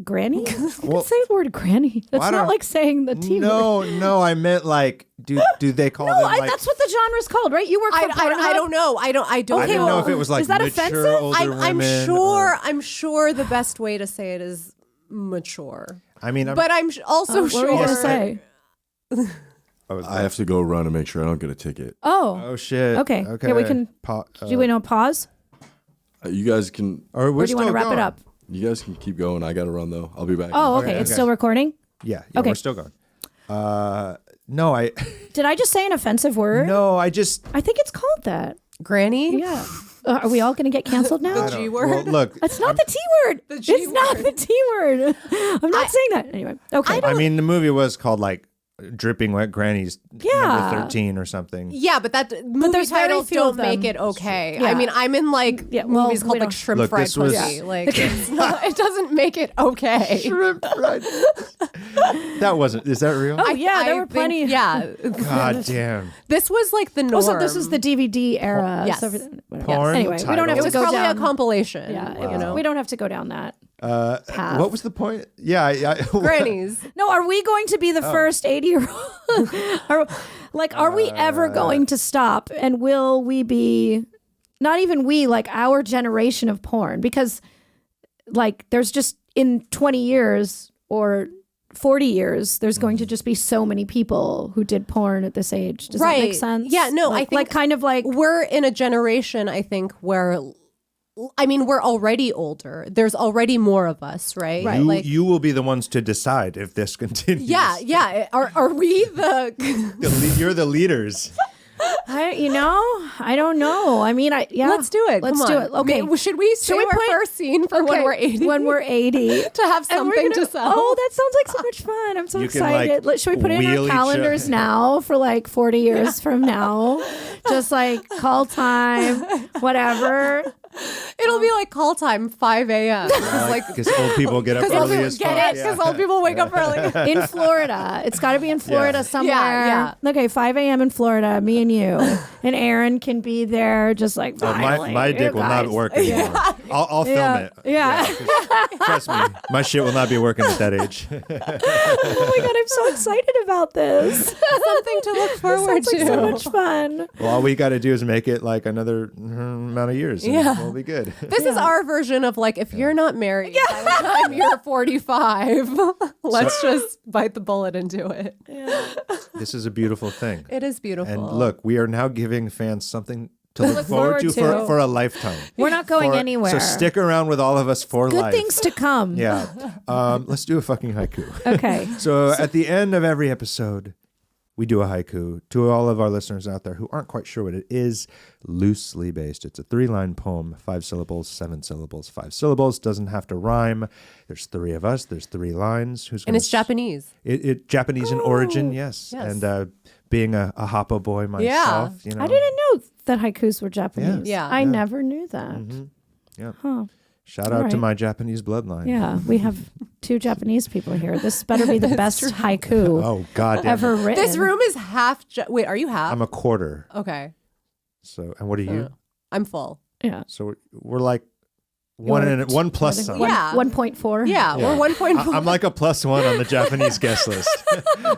Granny? You Well- can say the word granny. That's Well, I not don't- like saying the T word. No. I meant like, do they call No, them like? that's what the genre's called, right? You work for I Pornhub? don't know. I don't I didn't know know. if it was like Is that mature offensive? older I'm women. sure. I'm sure the best way to say it is mature. I mean, But I'm also What sure. were you gonna say? I have to go run and make sure I don't get a ticket. Oh shit. Okay. Yeah, we can- Do we know pause? You guys can. Or Or do you want to wrap it up? You guys can keep going. I got to run though. I'll be back. Oh, okay. Okay, It's okay. still recording. Yeah. Okay. We're still going. No, I Did I just say an offensive word? no, I just I think it's called that. Granny. Yeah. Are we all going to get canceled now? G well, word. look. It's not the T word. G It's not word. the T word. I'm not saying that. Anyway. Okay. I mean, the movie was called like Dripping Wet Grannies Yeah. number 13 or something. Yeah, but movie there's very titles few of don't make them. it okay. Yeah. I mean, I'm in like Yeah, well, movies we called like don't- Shrimp Look, Fried this was- Pussy. Like it's not, it doesn't make it okay. Shrimp fried. That wasn't. Is that real? Oh, yeah. There I were think- plenty. Yeah, God damn. this was like the norm. Also, this was the DVD era. Yes. So whatever. Porn Anyway, we don't have It to was go probably down. a compilation. Yeah, you know, we don't have to go down that. path. What was the point? Yeah, grannies. No, are we going to be the first 80-year-old? Are we ever going to stop? And will we be, not even we, like our generation of porn? Because like there's just in 20 years or 40 years, there's going to just be so many people who did porn at this age. Does that make Right. sense? Yeah, no, I Like- think like kind of like we're in a generation, I think, where I mean, we're already older. There's already more of us, right? You will be the ones to decide if this continues. Yeah. Are we the? You're the leaders. I don't know. I mean, Let's do it. Let's Come do on. it. Okay. Should we say we our put- first scene for when Okay, we're 80? When we're 80. to have And we're something gonna- to sell. Oh, that sounds like so much fun. I'm so You can, like, excited. Should we put it in wheel our each calendars other. now for like 40 years from now? Just like call time, whatever. It'll be like call time 5 a.m. Because old people get up early as fuck. Get it? Because old people wake up early. In Florida. It's got to be in Florida Yeah. somewhere. Yeah. Okay, 5 a.m. in Florida, me and you. And Aaron can be there just like My violate my you dick will not guys. work anymore. I'll film it. Yeah. 'Cause trust me, my shit will not be working at that age. Oh my God, I'm so excited about this. Something to look forward Sounds like to. so much fun. Well, all we got to do is make it like another amount of years. And Yeah. we'll be good. This is our version of like, if you're not married by the time you're 45, let's just bite the bullet and do it. This is a beautiful thing. It is beautiful. And look, we are now giving fans something to look forward to for a lifetime. We're not going anywhere. So stick around with all of us for Good life. things to come. Yeah. Let's do a fucking haiku. Okay. So at the end of every episode, we do a haiku. To all of our listeners out there who aren't quite sure what it is, loosely based. It's a 3-line poem, 5 syllables, 7 syllables, 5 syllables. Doesn't have to rhyme. There's 3 of us. There's 3 lines. And it's Japanese. It Japanese in origin, yes. And being a Hapa boy myself, you know. I didn't know that haikus were Japanese. Yes. Yeah. I never knew that. Yeah. Huh. Shout out to right. my Japanese bloodline. Yeah, we have 2 Japanese people here. This better be the best haiku Oh God. damn ever it. written. This room is half. Wait, are you half? I'm a quarter. Okay. So, and what are you? I'm full. Yeah. So we're like one plus sign. Yeah. 1.4. Yeah, we're 1.4. I'm like a +1 on the Japanese guest list.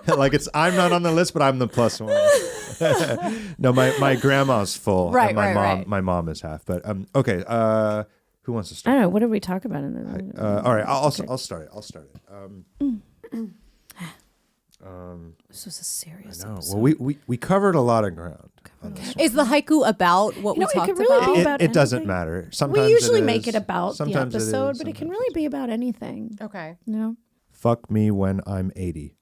Like I'm not on the list, but I'm the +1. No, my grandma's full. Right, and my right, mom, right. My mom is half. But okay. Who wants to I start? don't know. What did we talk about in the? All right, I'll start it. This was a serious No, episode. well, we covered a lot of ground. On this one. Is the haiku about what we it talked could really about? be about It doesn't anything. matter. Sometimes We usually it make is. it about Sometimes the episode, is, but it can sometimes really be about anything. Okay. You know? Fuck me when I'm 80.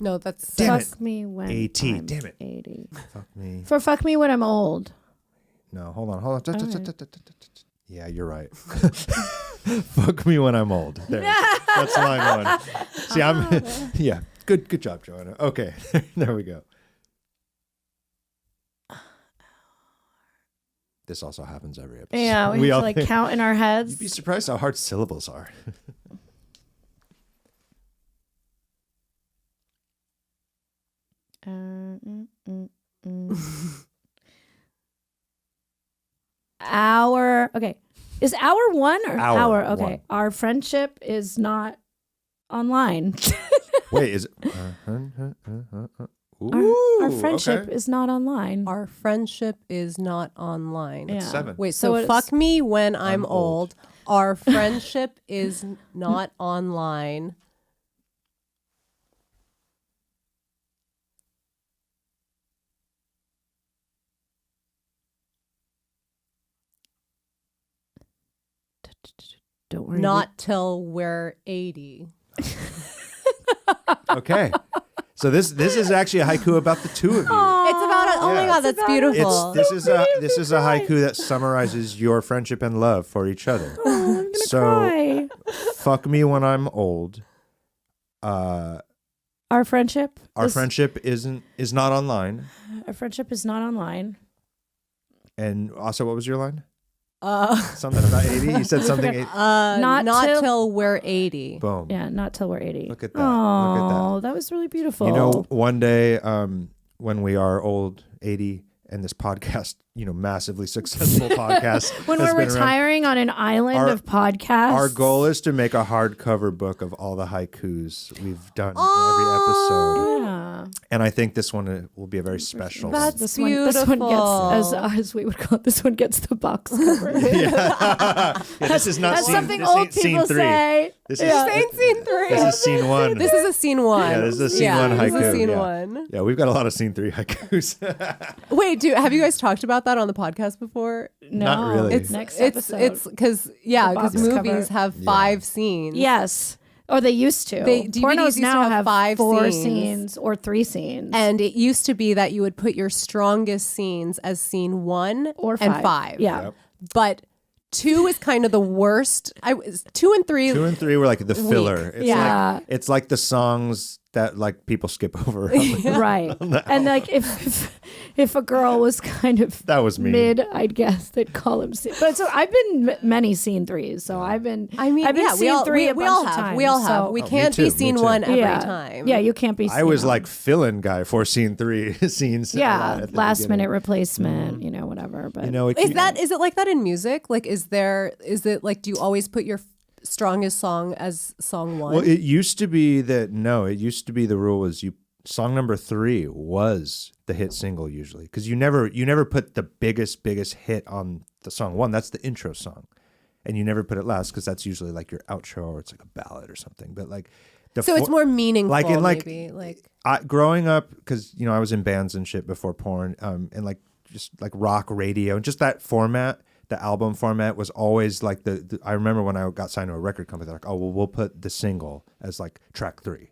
No, that's Damn it. Fuck me when 80. I'm Damn it. 80. Fuck me. Fuck me when I'm old. No, hold on. Yeah, you're right. Fuck me when I'm old. There. That's line 1. See, yeah. Good job, Joanna. Okay. There we go. This also happens every episode. Yeah, we have all to like think- count in our You'd heads. be surprised how hard syllables are. Okay. Is hour 1 or Hour hour? Okay. one. Our friendship is not online. Wait, is it? Our friendship okay. is not online. our friendship is not online. Yeah. 7. Wait, So so it's- fuck me when I'm I'm old. old. Our friendship is not online. Don't worry. Not till we're 80. Okay. So this is actually a haiku about the two of you. It's about oh my Yeah. god, that's beautiful. This is a haiku that summarizes your friendship and love for each other. I'm gonna So- cry. Fuck me when I'm old. Our friendship. Our friendship is not online. Our friendship is not online. And also, what was your line? Uh, Something about 80. You said something. 80. Not not till- till we're 80. Boom. Yeah, not till we're 80. Look at that. Look at that. Oh, that was really beautiful. You know, one day when we are old, 80, and this podcast, massively successful podcast, when has we're been around, retiring on an island Our- of podcasts. our goal is to make a hardcover book of all the haikus we've done in every episode. Yeah. And I think this one will be a very special one. That's This one gets, beautiful. as we would call it, this one gets the box cover. Yeah, this is not That's scene, something this old ain't scene people 3. say. This is Yeah. Scene 3. This is scene 1. This is a scene 1. Yeah, this is a scene 1 This is haiku. scene yeah. 1. Yeah, we've got a lot of scene 3 haikus. Wait, have you guys talked about that on the podcast before? No, Not really. It's next episode. It's because The box movies cover. have 5 scenes. yes. Or they used to. DVDs Pornos used to now have 5 4 scenes. scenes or 3 scenes. And it used to be that you would put your strongest scenes as scene 1 or 5. and 5. Yeah. Yep. But 2 is kind of the worst. 2 and 3. 2 and 3 were like the filler. It's Yeah. like it's like the songs that like people skip over. Right. And like if a girl was kind of That was me. mid, I'd guess they'd call him. But so I've been many scene threes. So I've been. I've been scene three a we bunch all of have. times. We all have. So, We me can't too, be me scene too. one every yeah, time. yeah, you can't be. I was you know. like fill-in guy for scene 3 scenes. Yeah, at the last beginning. minute replacement. You know, whatever. But You know, Is it like that in music? Like, is it like, do you always put your strongest song as song 1? Well, it used to be that it used to be the rule was song number 3 was the hit single usually, because you never put the biggest hit on the song 1. That's the intro song, and you never put it last because that's usually like your outro or it's like a ballad or something. But like, so it's more meaningful. maybe growing up, because I was in bands and shit before porn, and like just like rock radio and just that format. The album format was always like I remember when I got signed to a record company, they're like, oh, well, we'll put the single as like track 3.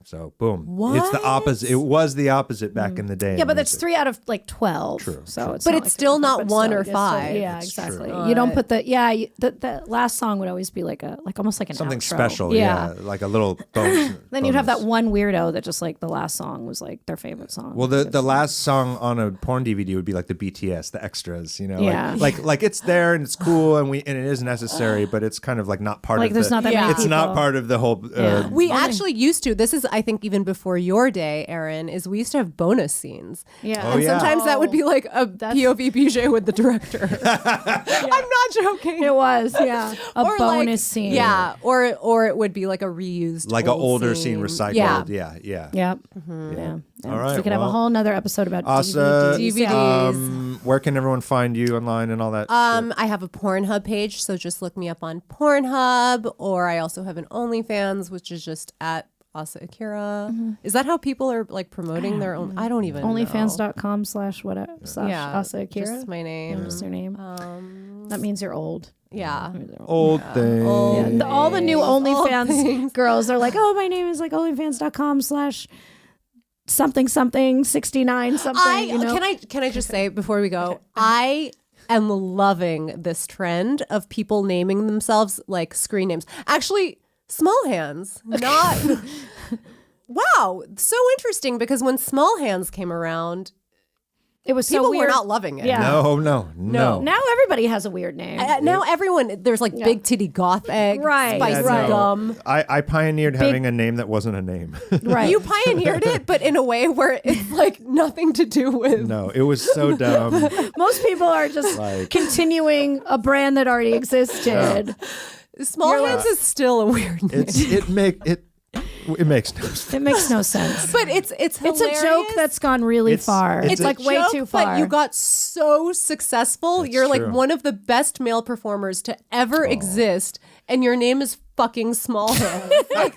So boom. What? It's the opposite. It was the opposite back in the day. yeah, but that's 3 out of like 12. True, So true. it's But not it's like still not but 1 still, or it's still- 5. yeah, It's exactly. true. You don't put the last song would always be like almost like an something outro. special. Yeah. Like a little bonus. Then you'd have that one weirdo that just like the last song was like their favorite song. Well, the last song on a porn DVD would be like the BTS, the extras, Yeah. like it's there and it's cool and it is necessary, but it's kind of like not part like of there's not that many it's people. not part of the whole. Yeah. We actually used to. This is, I think, even before your day, Aaron. Is we used to have bonus scenes. Yeah. Oh, And yeah. sometimes that would be like a POV BJ with the director. I'm not joking. It was, yeah. A Or bonus like, scene. Yeah, or it would be like a reused, like an old older scene recycled. Yeah. Yeah. Yep. Yeah. Yeah. All right, So we could have a well, whole nother episode about Asa, DVDs. where can everyone find you online and all that? I have a Pornhub page, so just look me up on Pornhub, or I also have an OnlyFans, which is just at Asa Akira. Is that how people are like promoting their own? I don't even know. Onlyfans.com/whatever Yeah, Asa Akira. just my name. Just their name. That means you're old. Yeah. Old thing. Yeah, all the new OnlyFans things. girls are like, oh, my name is like onlyfans.com/something 69 something. You know? Can I just say before we go, I am loving this trend of people naming themselves like screen names. Actually, Small Hands, not. Wow, so interesting, because when Small Hands came around, It was so people weird. were not loving it. Yeah. No. Now everybody has a weird name. Now everyone, there's like big titty goth egg, Right, spicy right. gum. I pioneered having a name that wasn't a name. Right. You pioneered it, but in a way where it's like nothing to do with. No, it was so dumb. Most people are just Like- continuing a brand that already existed. Small Hands is still a weird name. It makes no sense. It makes no sense. But it's It's hilarious. a joke that's gone really It's- far. it's It's a like way joke, too far. But you got so successful. That's You're like true. one of the best male performers to ever exist, and your name is fucking Small Hands. Like,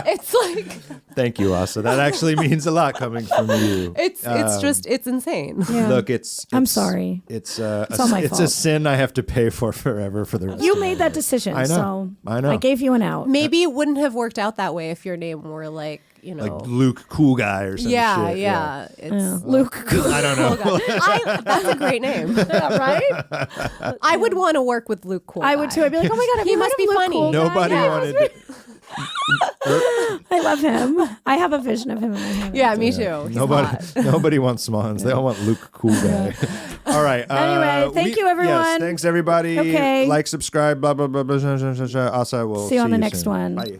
it's like Thank you, Asa. That actually means a lot coming from you. it's it's insane. Yeah. Look, it's I'm sorry. It's all my it's a fault. sin I have to pay for forever for the rest You of my made that life. decision. I know. So I know. I gave you an out. Maybe it wouldn't have worked out that way if your name were like, you know. Like Luke Cool Guy or something. yeah, shit. yeah. It's Luke. I don't know. that's a great name. Right? I would want to work with Luke Cool. I would too. I'd be like, oh my God, have He you heard must of be Luke funny. Cool Guy? Nobody Yeah. wanted. I love him. I have a vision of him in my head. Yeah, me too. He's hot. Nobody wants Small Hands. They all want Luke Cool Guy. All right. Anyway, thank you, everyone. Yes, thanks everybody. Okay. Like, subscribe. Blah blah blah. Blah, blah, blah, blah, blah. Asa will See you on the you next soon. one. Bye.